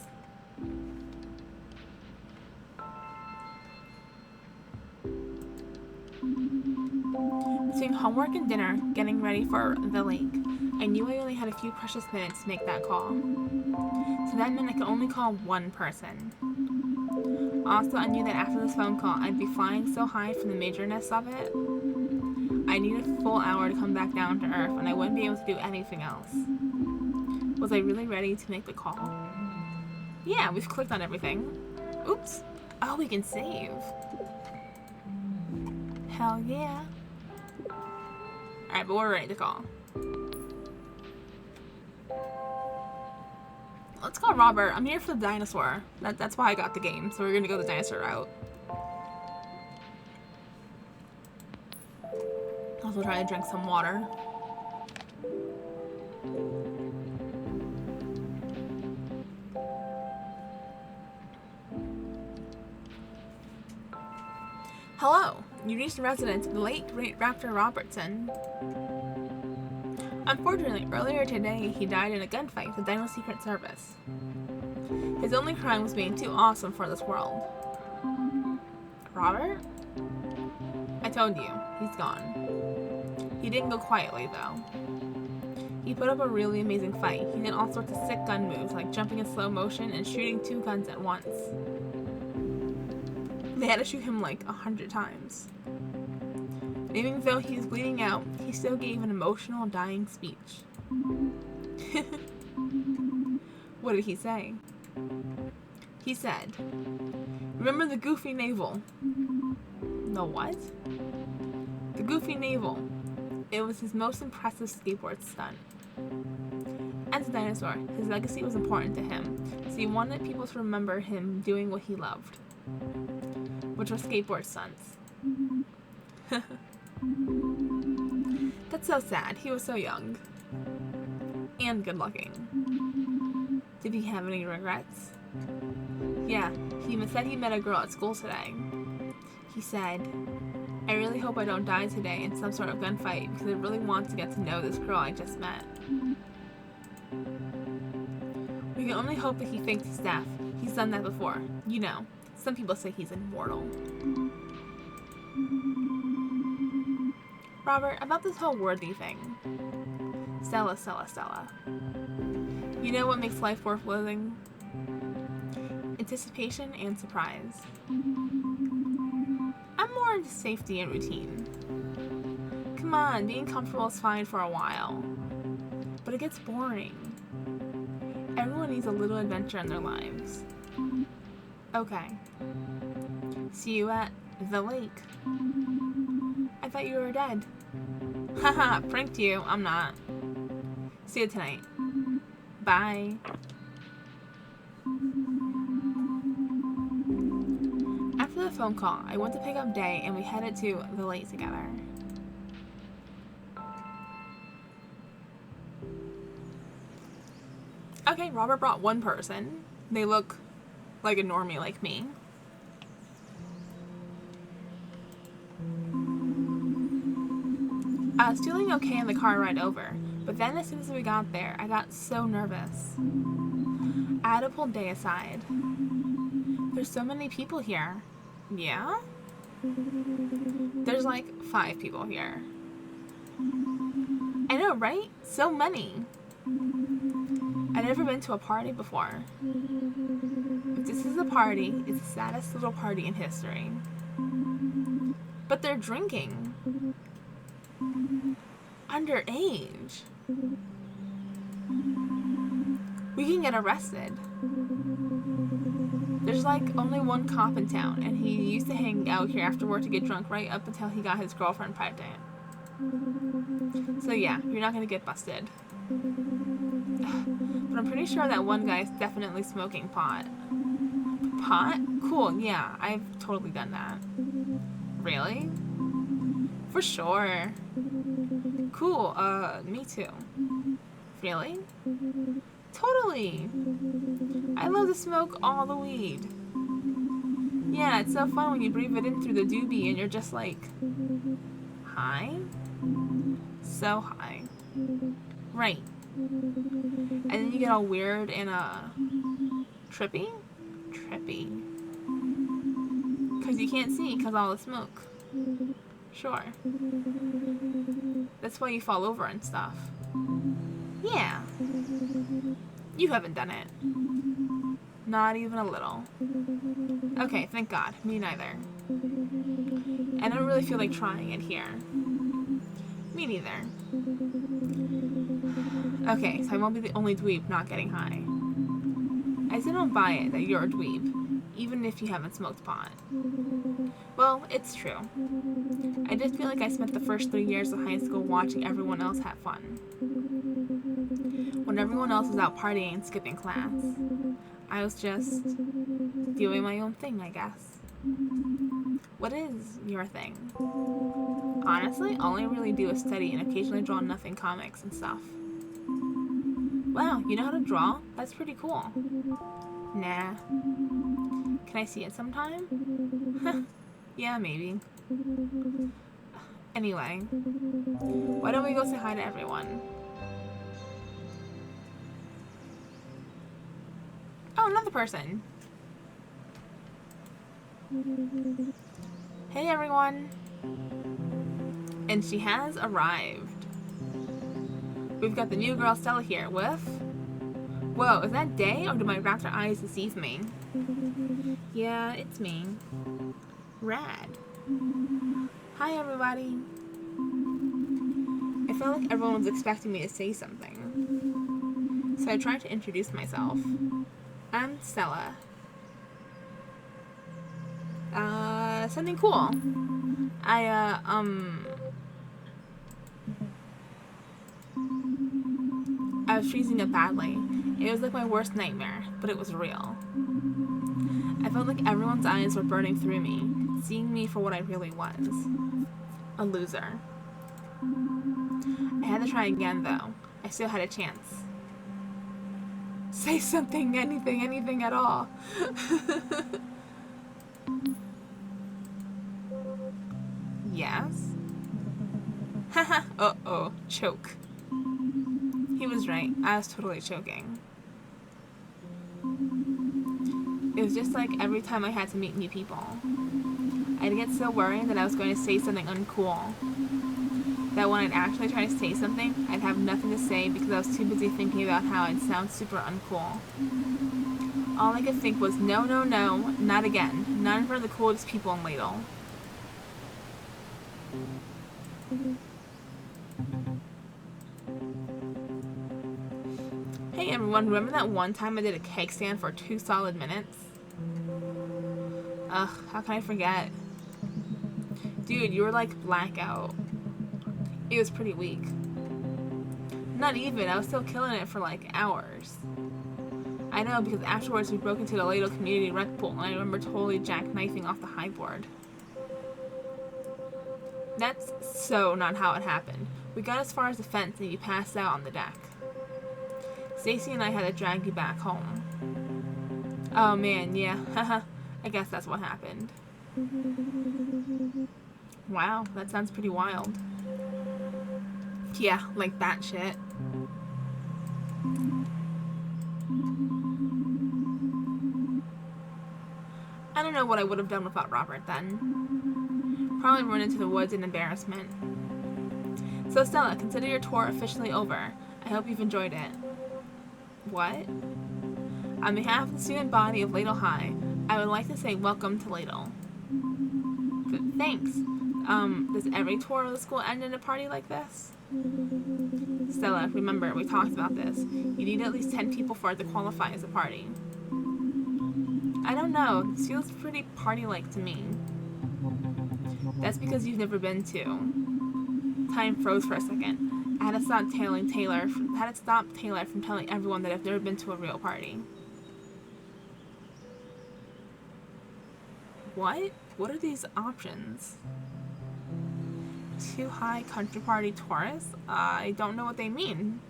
Between homework and dinner, getting ready for the lake, I knew I only had a few precious minutes to make that call. So that meant I could only call one person. Also, I knew that after this phone call, I'd be flying so high from the majorness of it, I needed a full hour to come back down to earth, and I wouldn't be able to do anything else. Was I really ready to make the call? Yeah, we've clicked on everything. Oops. Oh, we can save. Hell yeah. Alright, but we're ready to call. Let's call Robert. I'm here for the dinosaur. That's why I got the game, so we're gonna go the dinosaur route. Also try to drink some water. Hello, you reached the residence of the late great Raptor Robertson. Unfortunately, earlier today he died in a gunfight with the Dino Secret Service. His only crime was being too awesome for this world. Robert? I told you, he's gone. He didn't go quietly though. He put up a really amazing fight. He did all sorts of sick gun moves like jumping in slow motion and shooting 2 guns at once. They had to shoot him like 100 times. And even though he was bleeding out, he still gave an emotional dying speech. What did he say? He said, "Remember the goofy navel." The what? The goofy navel. It was his most impressive skateboard stunt. As a dinosaur, his legacy was important to him, so he wanted people to remember him doing what he loved, which was skateboard stunts. That's so sad. He was so young. And good looking. Did he have any regrets? Yeah, he said he met a girl at school today. He said, "I really hope I don't die today in some sort of gunfight because I really want to get to know this girl I just met." We can only hope that he thanks his staff. He's done that before. You know, some people say he's immortal. Robert, about this whole worthy thing. Stella. You know what makes life worth living? Anticipation and surprise. I'm more into safety and routine. Come on, being comfortable is fine for a while. But it gets boring. Everyone needs a little adventure in their lives. Okay. See you at the lake. I thought you were dead. Haha, pranked you. I'm not. See you tonight. Bye. After the phone call, I went to pick up Day and we headed to the lake together. Okay, Robert brought one person. They look like a normie like me. I was feeling okay in the car ride over, but then as soon as we got there, I got so nervous. I had to pull Day aside. There's so many people here. Yeah? There's like 5 people here. I know, know, right? So many. I've never been to a party before. If this is a party, it's the saddest little party in history. But they're drinking. Underage. We can get arrested. There's like only one cop in town, and he used to hang out here after work to get drunk right up until he got his girlfriend pregnant. So yeah, you're not gonna get busted. But I'm pretty sure that one guy's definitely smoking pot. Pot? Cool, yeah, I've totally done that. Really? For sure. Cool, me too. Really? Totally. I love to smoke all the weed. Yeah, it's so fun when you breathe it in through the doobie and you're just like, high? So high. Right. And then you get all weird and, trippy? Trippy. Because you can't see because all the smoke. Sure. That's why you fall over and stuff. Yeah. You haven't done it. Not even a little. Okay, thank God. Me neither. I don't really feel like trying it here. Me neither. Okay, so I won't be the only dweeb not getting high. I still don't buy it that you're a dweeb, even if you haven't smoked pot. Well, it's true. I just feel like I spent the first 3 years of high school watching everyone else have fun. When everyone else was out partying and skipping class, I was just doing my own thing, I guess. What is your thing? Honestly, all I really do is study and occasionally draw nothing comics and stuff. Wow, you know how to draw? That's pretty cool. Nah. Can I see it sometime? Yeah, maybe. Anyway, why don't we go say hi to everyone? Oh, another person. Hey everyone. And she has arrived. We've got the new girl Stella here with... Whoa, is that Day or do my raptor eyes deceive me? Yeah, it's me. Rad. Hi everybody. I felt like everyone was expecting me to say something. So I tried to introduce myself. I'm Stella. Something cool. I was freezing up badly. It was like my worst nightmare, but it was real. I felt like everyone's eyes were burning through me, seeing me for what I really was. A loser. I had to try again, though. I still had a chance. Say something, anything at all. Yes? Haha, uh-oh, choke. He was right. I was totally choking. It was just like every time I had to meet new people. I'd get so worried that I was going to say something uncool. That when I'd actually try to say something, I'd have nothing to say because I was too busy thinking about how I'd sound super uncool. All I could think was, no, not again. Not in front of the coolest people in Ladle. Hey everyone, remember that one time I did a keg stand for 2 solid minutes? Ugh, how can I forget? Dude, you were like blackout. It was pretty weak. Not even, I was still killing it for like hours. I know, because afterwards we broke into the Ladle community rec pool and I remember totally jackknifing off the high board. That's so not how it happened. We got as far as the fence and you passed out on the deck. Stacy and I had to drag you back home. Oh man, yeah, haha. I guess that's what happened. Wow, that sounds pretty wild. Yeah, like that shit. I don't know what I would have done without Robert then. Probably run into the woods in embarrassment. So Stella, consider your tour officially over. I hope you've enjoyed it. What? On behalf of the student body of Ladle High, I would like to say welcome to Ladle. Thanks. Does every tour of the school end in a party like this? Stella, remember, we talked about this. You need at least 10 people for it to qualify as a party. I don't know. This feels pretty party-like to me. That's because you've never been to. Time froze for a second. I had to stop Taylor from telling everyone that I've never been to a real party. What? What are these options? Too high country party tourists? I don't know what they mean.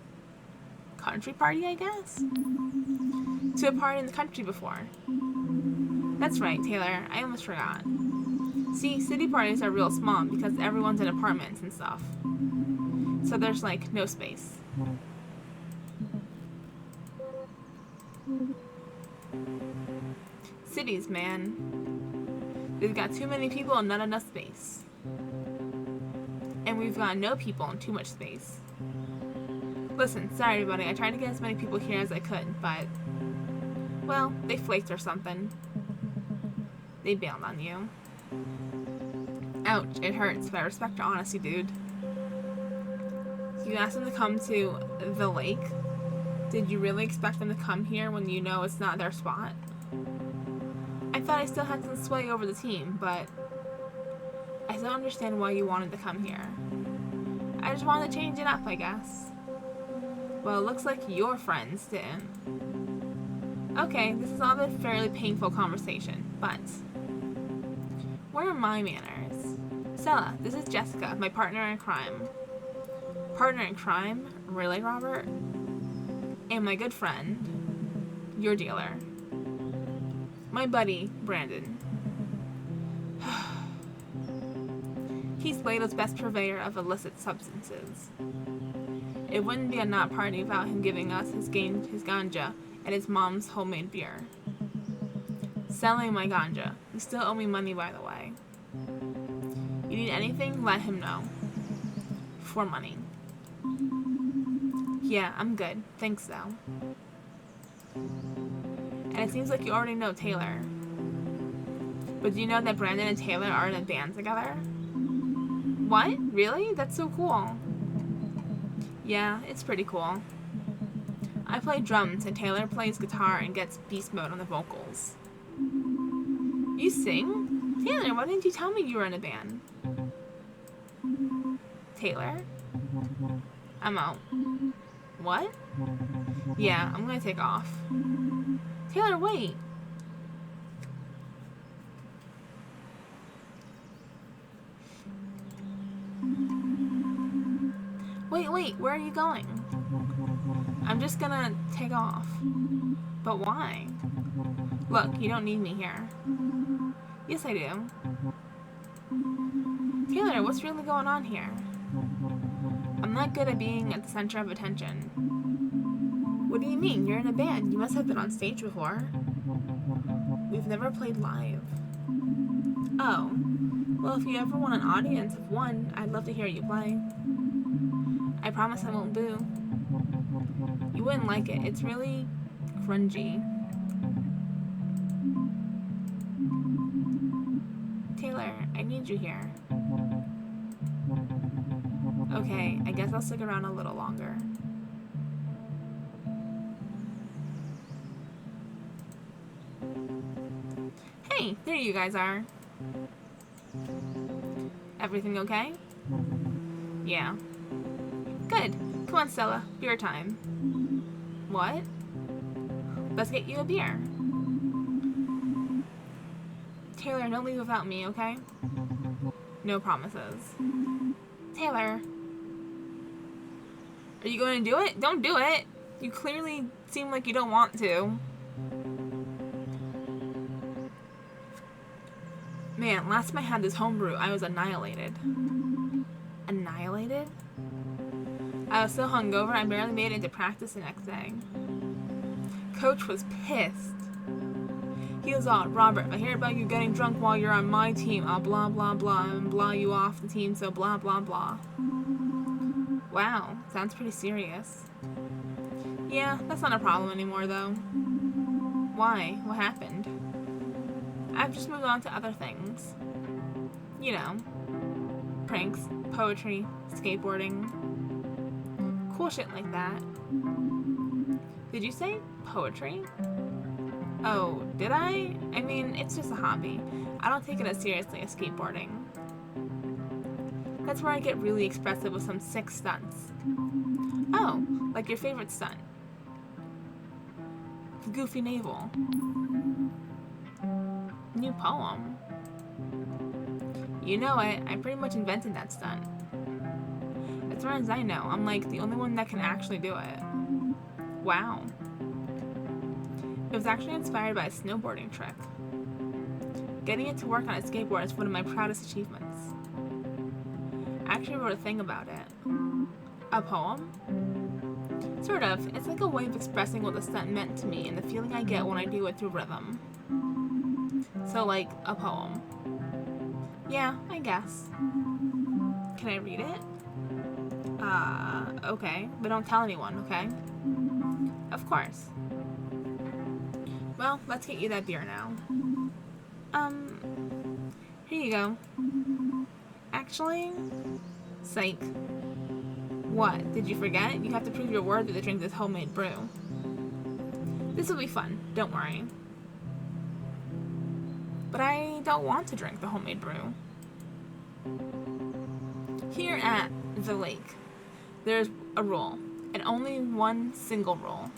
Country party, I guess? To a party in the country before. That's right, Taylor. I almost forgot. See, city parties are real small because everyone's in apartments and stuff. So there's like no space. Cities, man. They've got too many people and not enough space. And we've got no people and too much space. Listen, sorry everybody, I tried to get as many people here as I could, but... well, they flaked or something. They bailed on you. Ouch, it hurts, but I respect your honesty, dude. You asked them to come to the lake? Did you really expect them to come here when you know it's not their spot? I thought I still had some sway over the team, but... I don't understand why you wanted to come here. I just wanted to change it up, I guess. Well, it looks like your friends didn't. Okay, this has all been a fairly painful conversation, but... where are my manners? Stella, this is Jessica, my partner in crime. Partner in crime? Really, Robert? And my good friend, your dealer. My buddy, Brandon. He's Ladle's best purveyor of illicit substances. It wouldn't be a not party without him giving us his ganja and his mom's homemade beer. Selling my ganja. You still owe me money, by the way. You need anything, let him know. For money. Yeah, I'm good. Thanks, though. And it seems like you already know Taylor. But do you know that Brandon and Taylor are in a band together? What? Really? That's so cool. Yeah, it's pretty cool. I play drums and Taylor plays guitar and gets beast mode on the vocals. You sing? Taylor, why didn't you tell me you were in a band? Taylor? I'm out. What? Yeah, I'm gonna take off. Taylor, wait. Wait, where are you going? I'm just gonna take off. But why? Look, you don't need me here. Yes, I do. Taylor, what's really going on here? I'm not good at being at the center of attention. What do you mean? You're in a band. You must have been on stage before. We've never played live. Oh. Well, if you ever want an audience of one, I'd love to hear you play. I promise I won't boo. You wouldn't like it. It's really grungy. Taylor, I need you here. Okay, I guess I'll stick around a little longer. Hey, there you guys are. Everything okay? Yeah. Good. Come on, Stella. Beer time. What? Let's get you a beer. Taylor, don't leave without me, okay? No promises. Taylor. Are you going to do it? Don't do it. You clearly seem like you don't want to. Man, last time I had this homebrew, I was annihilated. Annihilated? I was so hungover, I barely made it into practice the next day. Coach was pissed. He was all, Robert, if I hear about you getting drunk while you're on my team, I'll blah blah blah and blah you off the team, so blah blah blah. Wow, sounds pretty serious. Yeah, that's not a problem anymore, though. Why? What happened? I've just moved on to other things. You know, pranks, poetry, skateboarding, cool shit like that. Did you say poetry? Oh, did I? I mean, it's just a hobby. I don't take it as seriously as skateboarding. That's where I get really expressive with some sick stunts. Oh, like your favorite stunt. The goofy navel. New poem. You know it, I pretty much invented that stunt. As far as I know, I'm like the only one that can actually do it. Wow. It was actually inspired by a snowboarding trick. Getting it to work on a skateboard is one of my proudest achievements. I actually wrote a thing about it. A poem? Sort of. It's like a way of expressing what the stunt meant to me and the feeling I get when I do it through rhythm. So, like, a poem. Yeah, I guess. Can I read it? Okay. But don't tell anyone, okay? Of course. Well, let's get you that beer now. Here you go. Actually, psych. What? Did you forget? You have to prove your word that the drink is homemade brew. This will be fun, don't worry. But I don't want to drink the homemade brew. Here at the lake, there's a rule, and only one single rule.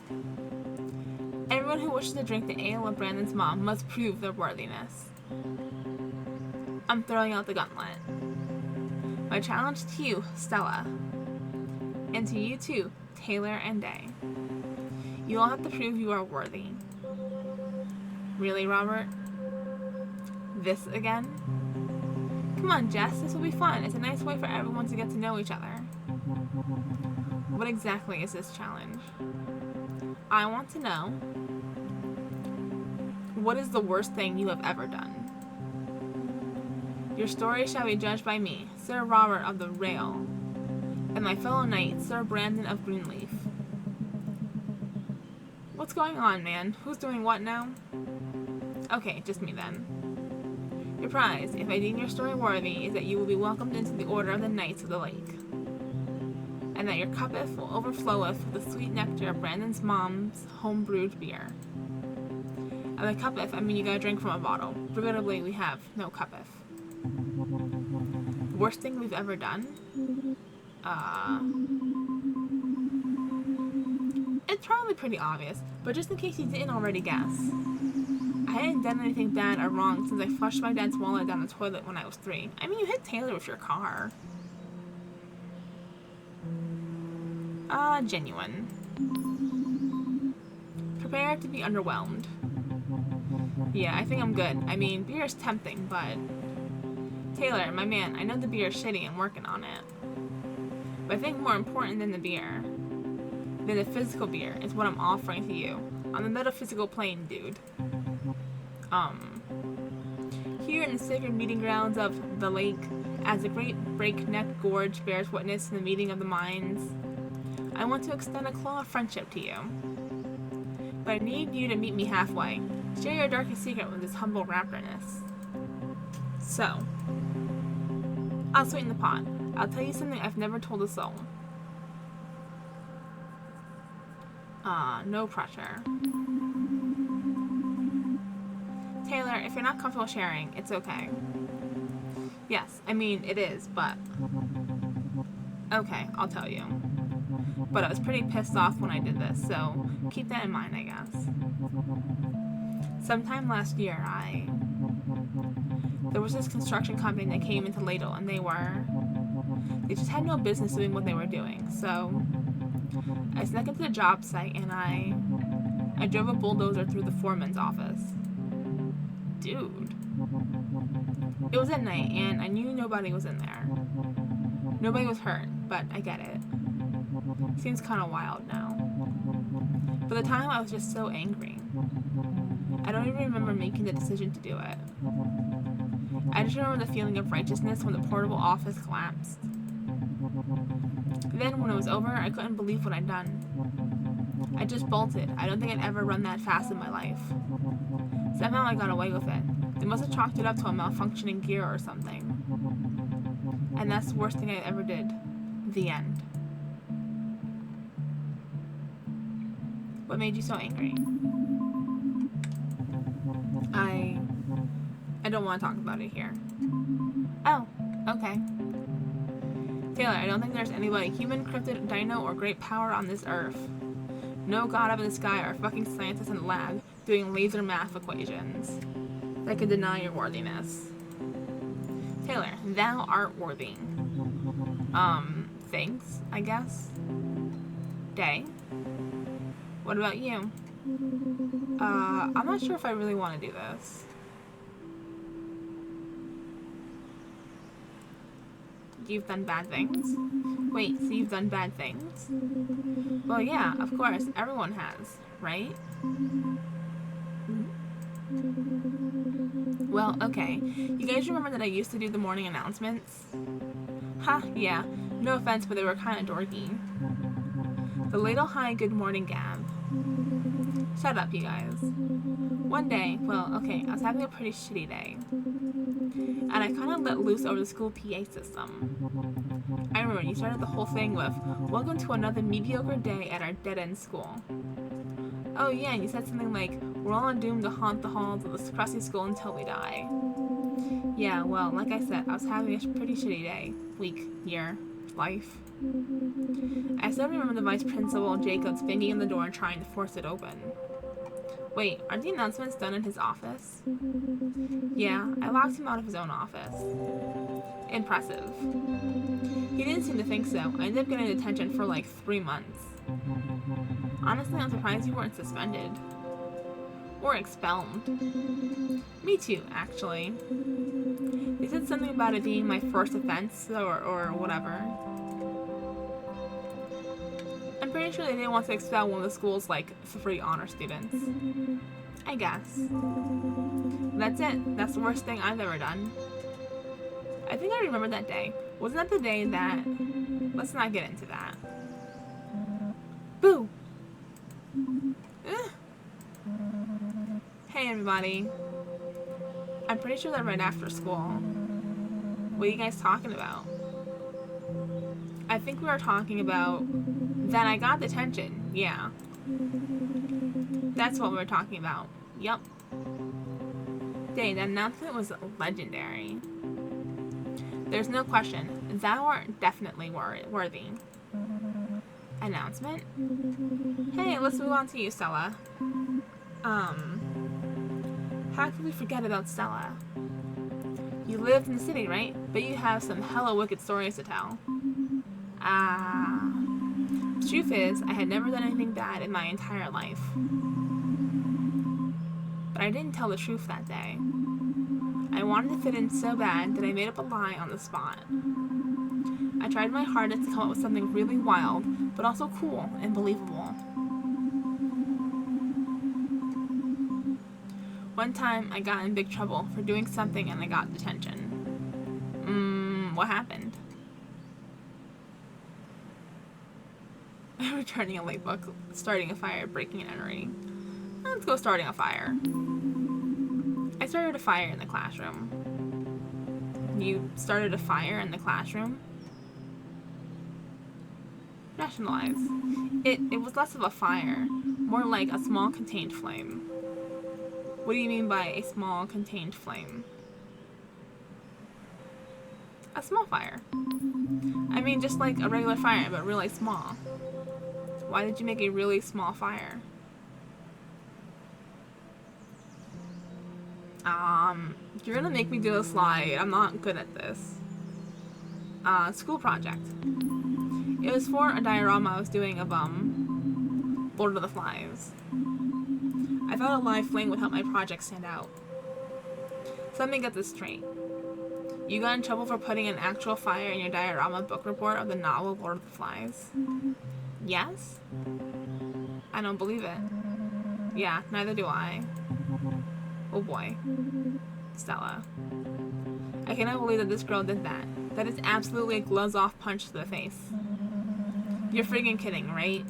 Everyone who wishes to drink the ale of Brandon's mom must prove their worthiness. I'm throwing out the gauntlet. My challenge to you, Stella, and to you too, Taylor and Day. You all have to prove you are worthy. Really, Robert? This again? Come on, Jess, this will be fun. It's a nice way for everyone to get to know each other. What exactly is this challenge? I want to know, what is the worst thing you have ever done? Your story shall be judged by me, Sir Robert of the Rail, and my fellow knight, Sir Brandon of Greenleaf. What's going on, man? Who's doing what now? Okay, just me then. Your prize, if I deem your story worthy, is that you will be welcomed into the Order of the Knights of the Lake, and that your cuppeth will overfloweth with the sweet nectar of Brandon's mom's home-brewed beer. And by cuppeth, I mean you gotta drink from a bottle. Regrettably, we have no cuppeth. Worst thing we've ever done? It's probably pretty obvious, but just in case you didn't already guess. I hadn't done anything bad or wrong since I flushed my dad's wallet down the toilet when I was 3. I mean, you hit Taylor with your car. Genuine. Prepare to be underwhelmed. Yeah, I think I'm good. I mean, beer is tempting, but... Taylor, my man, I know the beer is shitty and working on it. But I think more important than the beer, than the physical beer, is what I'm offering to you. On the metaphysical plane, dude. Here in the sacred meeting grounds of the lake, as the great breakneck gorge bears witness to the meeting of the minds, I want to extend a claw of friendship to you. But I need you to meet me halfway. Share your darkest secret with this humble raptorness. So, I'll sweeten the pot. I'll tell you something I've never told a soul. No pressure. Taylor, if you're not comfortable sharing, it's okay. Yes, I mean, it is, but... Okay, I'll tell you. But I was pretty pissed off when I did this, so keep that in mind, I guess. Sometime last year, there was this construction company that came into Ladle, and they just had no business doing what they were doing, so I snuck into the job site, and I drove a bulldozer through the foreman's office. Dude. It was at night, and I knew nobody was in there. Nobody was hurt, but I get it. Seems kind of wild now. But at the time, I was just so angry. I don't even remember making the decision to do it. I just remember the feeling of righteousness when the portable office collapsed. Then, when it was over, I couldn't believe what I'd done. I just bolted. I don't think I'd ever run that fast in my life. Somehow I got away with it. They must have chalked it up to a malfunctioning gear or something. And that's the worst thing I ever did. The end. What made you so angry? I don't want to talk about it here. Oh, okay. Taylor, I don't think there's anybody human, cryptid, dino, or great power on this earth. No god up in the sky or fucking scientist in the lab doing laser math equations that could deny your worthiness. Taylor, thou art worthy. Thanks, I guess. Day. What about you? I'm not sure if I really want to do this. You've done bad things? Wait, so you've done bad things? Well, yeah, of course, everyone has, right? Well, okay. You guys remember that I used to do the morning announcements? Ha, yeah. No offense, but they were kind of dorky. The Ladle High Good Morning Gab. Shut up, you guys. One day, well, okay, I was having a pretty shitty day. And I kind of let loose over the school PA system. I remember you started the whole thing with, "Welcome to another mediocre day at our dead-end school." Oh yeah, and you said something like, "We're all doomed to haunt the halls of this crusty school until we die." Yeah, well, like I said, I was having a pretty shitty day, week, year, life. I still remember the vice principal, Jacobs, banging on the door and trying to force it open. Wait, aren't the announcements done in his office? Yeah, I locked him out of his own office. Impressive. He didn't seem to think so. I ended up getting detention for like 3 months. Honestly, I'm surprised you weren't suspended. Or expelled. Me too, actually. They said something about it being my first offense, or whatever. I'm pretty sure they didn't want to expel one of the school's, like, 3 honor students. I guess. That's it. That's the worst thing I've ever done. I think I remember that day. Wasn't that the day that... Let's not get into that. Boo! Ugh. Hey, everybody. I'm pretty sure that right after school. What are you guys talking about? I think we were talking about that I got detention. Yeah. That's what we were talking about. Yup. Dang, that announcement was legendary. There's no question. Thou art definitely worthy. Announcement? Hey, let's move on to you, Stella. How could we forget about Stella? You lived in the city, right? But you have some hella wicked stories to tell. The truth is, I had never done anything bad in my entire life. But I didn't tell the truth that day. I wanted to fit in so bad that I made up a lie on the spot. I tried my hardest to come up with something really wild, but also cool and believable. One time, I got in big trouble for doing something and I got detention. What happened? Returning a late book, starting a fire, breaking and entering. Let's go starting a fire. I started a fire in the classroom. You started a fire in the classroom? Rationalize. It was less of a fire, more like a small contained flame. What do you mean by a small contained flame? A small fire. I mean just like a regular fire, but really small. Why did you make a really small fire? You're gonna make me do a slide. I'm not good at this. School project. It was for a diorama I was doing of, Lord of the Flies. I thought a live flame would help my project stand out. So let me get this straight. You got in trouble for putting an actual fire in your diorama book report of the novel Lord of the Flies? Yes? I don't believe it. Yeah, neither do I. Oh boy. Stella. I cannot believe that this girl did that. That is absolutely a gloves-off punch to the face. You're friggin' kidding, right?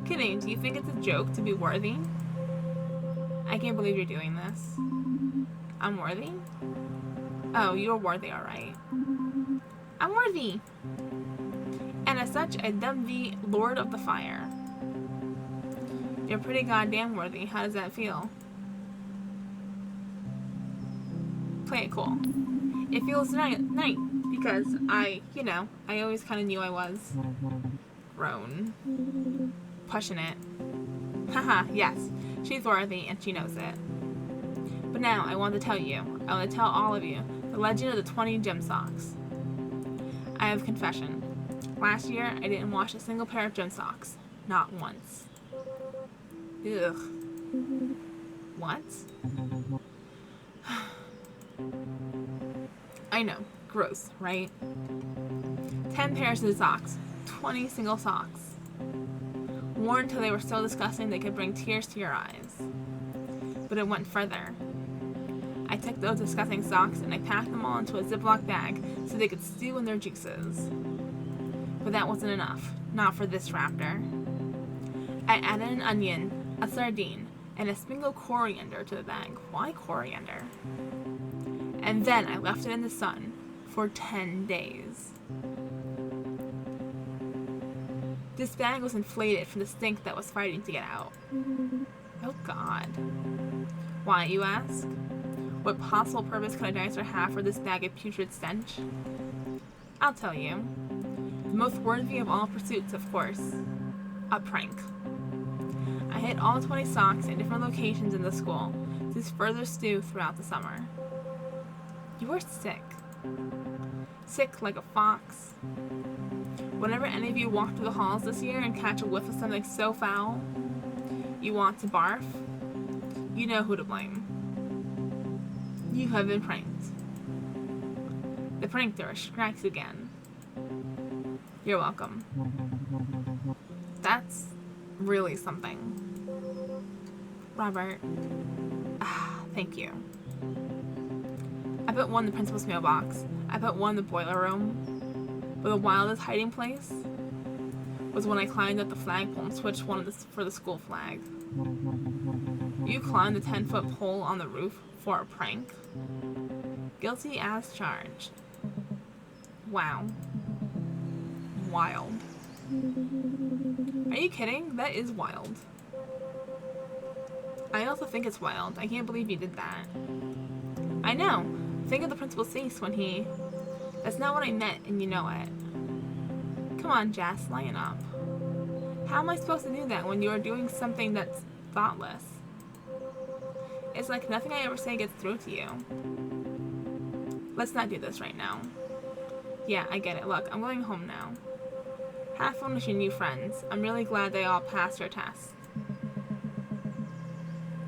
Kidding, do you think it's a joke to be worthy? I can't believe you're doing this. I'm worthy? Oh, you're worthy, alright. I'm worthy! And as such, I dub thee Lord of the Fire. You're pretty goddamn worthy. How does that feel? Play it cool. It feels nice because I always kind of knew I was grown. Pushing it. Haha, yes. She's worthy and she knows it. But now, I want to tell all of you, the legend of the 20 gym socks. I have a confession. Last year, I didn't wash a single pair of gym socks. Not once. Ugh. What? I know. Gross, right? 10 pairs of socks. 20 single socks. Worn till they were so disgusting they could bring tears to your eyes. But it went further. I took those disgusting socks and I packed them all into a Ziploc bag so they could stew in their juices. But that wasn't enough. Not for this Raptor. I added an onion, a sardine, and a sprinkle of coriander to the bag. Why coriander? And then I left it in the sun for 10 days. This bag was inflated from the stink that was fighting to get out. Oh God. Why, you ask? What possible purpose could a dinosaur have for this bag of putrid stench? I'll tell you. The most worthy of all pursuits, of course. A prank. I hid all 20 socks in different locations in the school to further stew throughout the summer. You were sick. Sick like a fox. Whenever any of you walk through the halls this year and catch a whiff of something so foul, you want to barf, you know who to blame. You have been pranked. The prankster strikes again. You're welcome. That's really something. Robert. Thank you. I put one in the principal's mailbox. I put one in the boiler room. But the wildest hiding place was when I climbed up the flagpole and switched one for the school flag. You climbed the 10-foot pole on the roof for a prank? Guilty as charged. Wow. Wild. Are you kidding? That is wild. I also think it's wild. I can't believe you did that. I know. Think of the principal's face when he... That's not what I meant, and you know it. Come on, Jess, lighten up. How am I supposed to do that when you are doing something that's thoughtless? It's like nothing I ever say gets through to you. Let's not do this right now. Yeah, I get it. Look, I'm going home now. Have fun with your new friends. I'm really glad they all passed your test.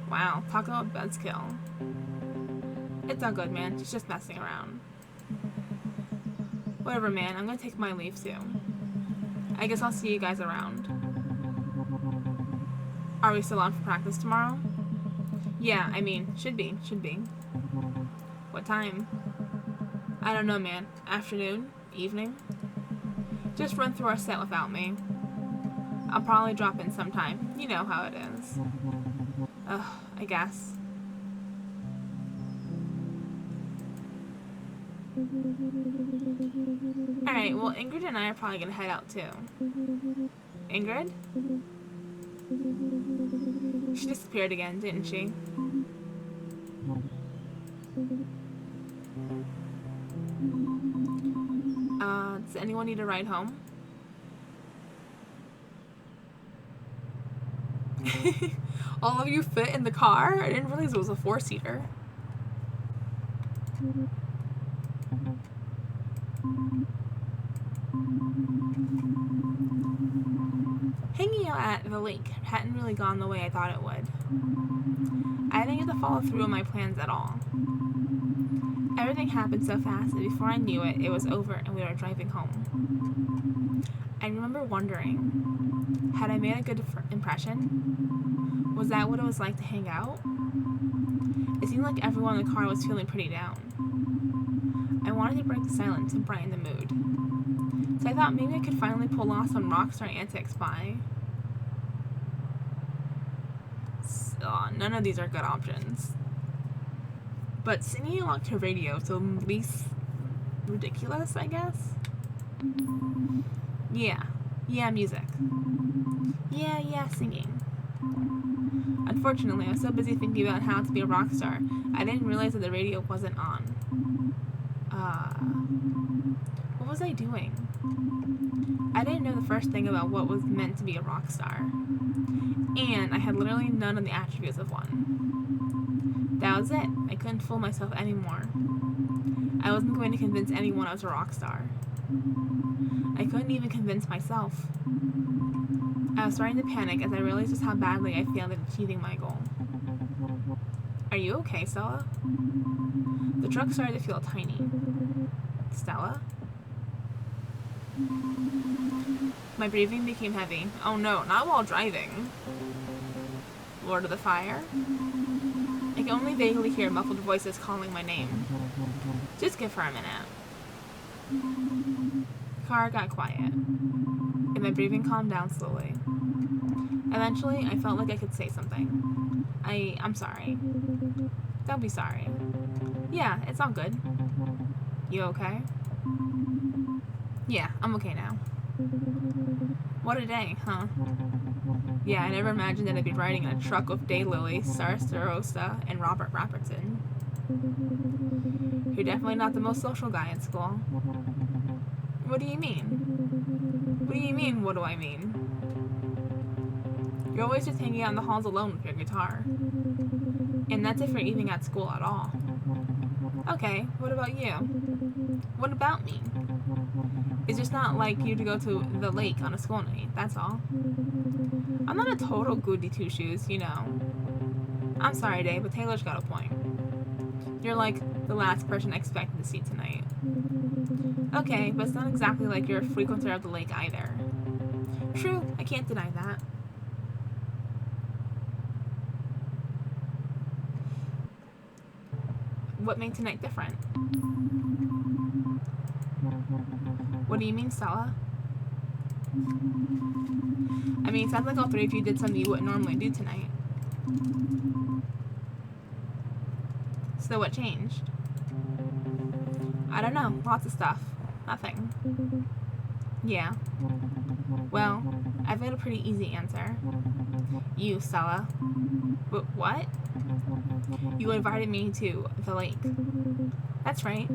Wow, talk about buzzkill. It's all good, man. She's just messing around. Whatever, man. I'm gonna take my leave soon. I guess I'll see you guys around. Are we still on for practice tomorrow? Yeah, I mean, should be. What time? I don't know, man. Afternoon? Evening? Just run through our set without me. I'll probably drop in sometime. You know how it is. Ugh, I guess. Alright, well, Ingrid and I are probably gonna head out too. Ingrid? She disappeared again, didn't she? Does anyone need a ride home? All of you fit in the car? I didn't realize it was a 4-seater. Hanging out at the lake hadn't really gone the way I thought it would. I didn't get to follow through on my plans at all. Everything happened so fast that before I knew it, it was over and we were driving home. I remember wondering, had I made a good impression? Was that what it was like to hang out? It seemed like everyone in the car was feeling pretty down. I wanted to break the silence and brighten the mood. So I thought maybe I could finally pull off some rockstar antics by... none of these are good options. But singing along to radio, so least ridiculous, I guess? Yeah, music. Yeah, singing. Unfortunately, I was so busy thinking about how to be a rock star, I didn't realize that the radio wasn't on. What was I doing? I didn't know the first thing about what was meant to be a rock star. And I had literally none of the attributes of one. That was it. I couldn't fool myself anymore. I wasn't going to convince anyone I was a rock star. I couldn't even convince myself. I was starting to panic as I realized just how badly I failed at achieving my goal. Are you okay, Stella? The truck started to feel tiny. Stella? My breathing became heavy. Oh no, not while driving. Lord of the Fire? I can only vaguely hear muffled voices calling my name. Just give her a minute. The car got quiet, and my breathing calmed down slowly. Eventually, I felt like I could say something. I'm sorry. Don't be sorry. Yeah, it's all good. You okay? Yeah, I'm okay now. What a day, huh? Yeah, I never imagined that I'd be riding in a truck with Daylily, Sarah Starosta, and Robert Rapperton. You're definitely not the most social guy at school. What do you mean? What do you mean, what do I mean? You're always just hanging out in the halls alone with your guitar. And that's if you're even at school at all. Okay, what about you? What about me? It's just not like you to go to the lake on a school night, that's all. I'm not a total goody two-shoes, you know. I'm sorry, Dave, but Taylor's got a point. You're like the last person I expected to see tonight. Okay, but it's not exactly like you're a frequenter of the lake either. True, I can't deny that. What made tonight different? What do you mean, Stella? I mean, it sounds like all three of you did something you wouldn't normally do tonight. So what changed? I don't know. Lots of stuff. Nothing. Yeah. Well, I've got a pretty easy answer. You, Stella. What? You invited me to the lake. That's right.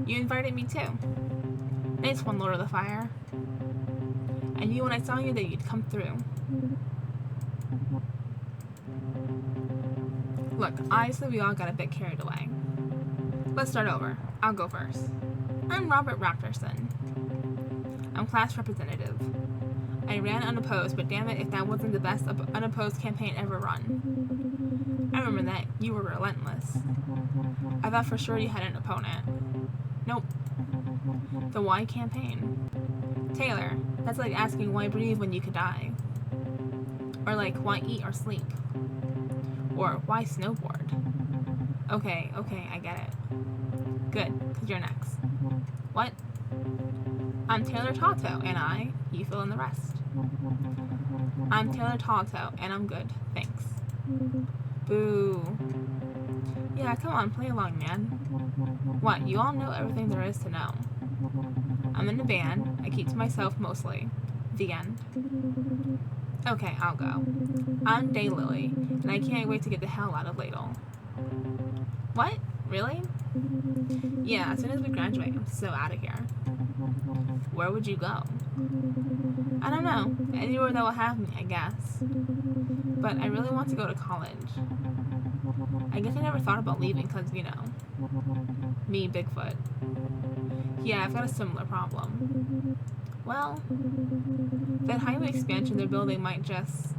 You invited me too. Nice one, Lord of the Fire. I knew when I saw you that you'd come through. Look, obviously we all got a bit carried away. Let's start over. I'll go first. I'm Robert Raptorson. I'm class representative. I ran unopposed, but damn it if that wasn't the best unopposed campaign ever run. I remember that. You were relentless. I thought for sure you had an opponent. Nope. The why campaign? Taylor, that's like asking why breathe when you could die. Or like, why eat or sleep? Or why snowboard? Okay, I get it. Good, because you're next. What? I'm Taylor Tato, and you fill in the rest. I'm Taylor Tato, and I'm good, thanks. Boo. Yeah, come on, play along, man. What, you all know everything there is to know. I'm in a band, I keep to myself mostly. The end. Okay, I'll go. I'm Daylily, and I can't wait to get the hell out of Ladle. What? Really? Yeah, as soon as we graduate, I'm so out of here. Where would you go? I don't know. Anywhere that will have me, I guess. But I really want to go to college. I guess I never thought about leaving because, you know, me, Bigfoot. Yeah, I've got a similar problem. Well, that highway expansion they're building might just...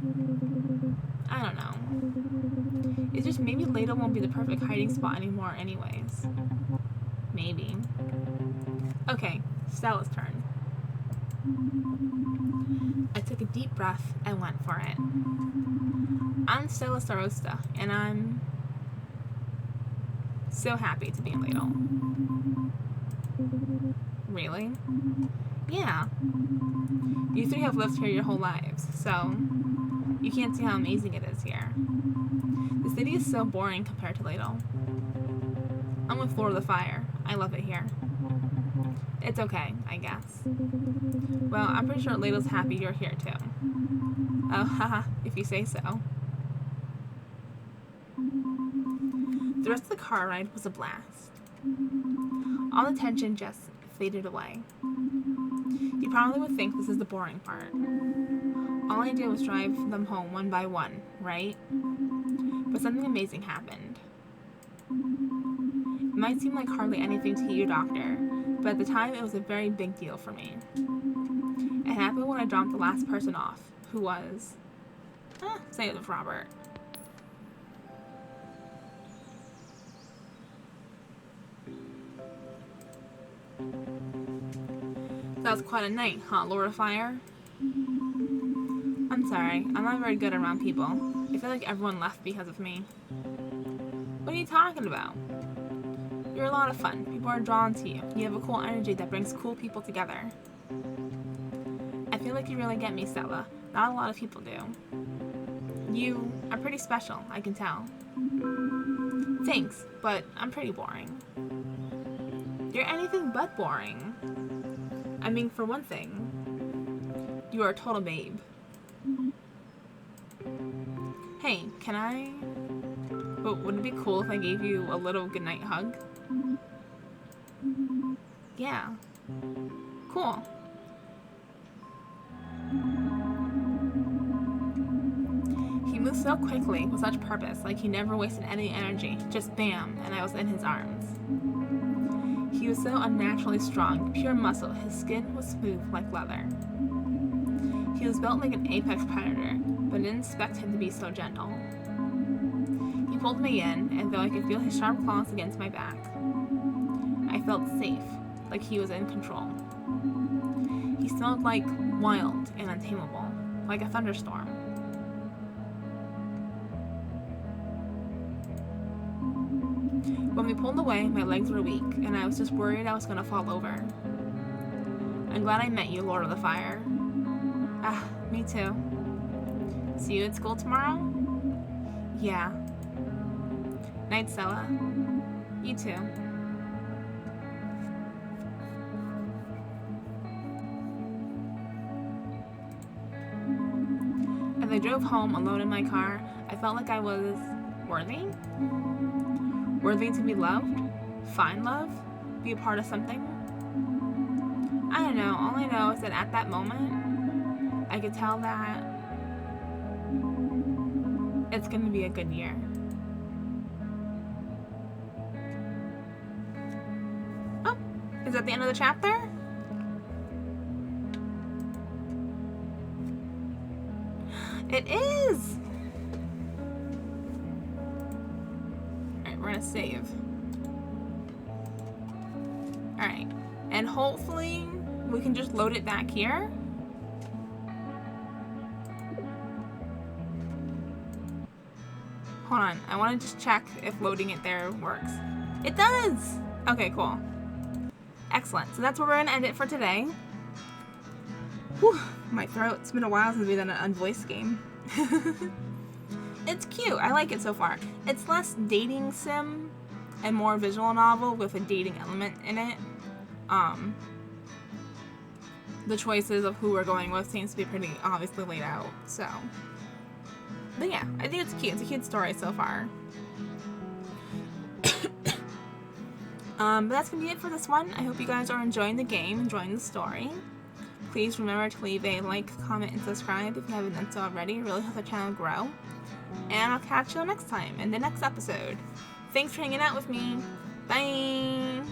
I don't know. It's just maybe Ladle won't be the perfect hiding spot anymore anyways. Maybe. Okay, Stella's turn. I took a deep breath and went for it. I'm Stella Starosta, and I'm so happy to be in Ladle. Really? Yeah. You three have lived here your whole lives, so you can't see how amazing it is here. The city is so boring compared to Ladle. I'm with Lord of the Fire. I love it here. It's okay, I guess. Well, I'm pretty sure Ladle's happy you're here too. Oh, haha, if you say so. The rest of the car ride was a blast. All the tension just faded away. You probably would think this is the boring part. All I did was drive them home one by one, right? But something amazing happened. It might seem like hardly anything to you, Doctor, but at the time it was a very big deal for me. It happened when I dropped the last person off, who was... say it was Robert. That was quite a night, huh, Lord of Fire? I'm sorry, I'm not very good around people. I feel like everyone left because of me. What are you talking about? You're a lot of fun. People are drawn to you. You have a cool energy that brings cool people together. I feel like you really get me, Stella. Not a lot of people do. You are pretty special, I can tell. Thanks, but I'm pretty boring. You're anything but boring. I mean, for one thing, you are a total babe. Hey, can I... But wouldn't it be cool if I gave you a little goodnight hug? Yeah. Cool. He moved so quickly, with such purpose, like he never wasted any energy. Just bam, and I was in his arms. He was so unnaturally strong, pure muscle. His skin was smooth like leather. He was built like an apex predator, but I didn't expect him to be so gentle. He pulled me in, and though I could feel his sharp claws against my back, I felt safe, like he was in control. He smelled like wild and untamable, like a thunderstorm. When we pulled away, my legs were weak, and I was just worried I was going to fall over. I'm glad I met you, Lord of the Fire. Ah, me too. See you at school tomorrow? Yeah. Night, Stella. You too. As I drove home alone in my car, I felt like I was worthy? Worthy to be loved? Find love? Be a part of something? I don't know. All I know is that at that moment, I could tell that it's going to be a good year. Oh, is that the end of the chapter? It is! Alright, we're gonna save. Alright, and hopefully we can just load it back here. Hold on, I want to just check if loading it there works. It does! Okay, cool. Excellent. So that's where we're going to end it for today. Whew, my throat. It's been a while since we've done an unvoiced game. It's cute. I like it so far. It's less dating sim and more visual novel with a dating element in it. The choices of who we're going with seems to be pretty obviously laid out, so... But yeah, I think it's cute. It's a cute story so far. But that's going to be it for this one. I hope you guys are enjoying the game, enjoying the story. Please remember to leave a like, comment, and subscribe if you haven't done so already. It really helps our channel grow. And I'll catch you next time in the next episode. Thanks for hanging out with me. Bye!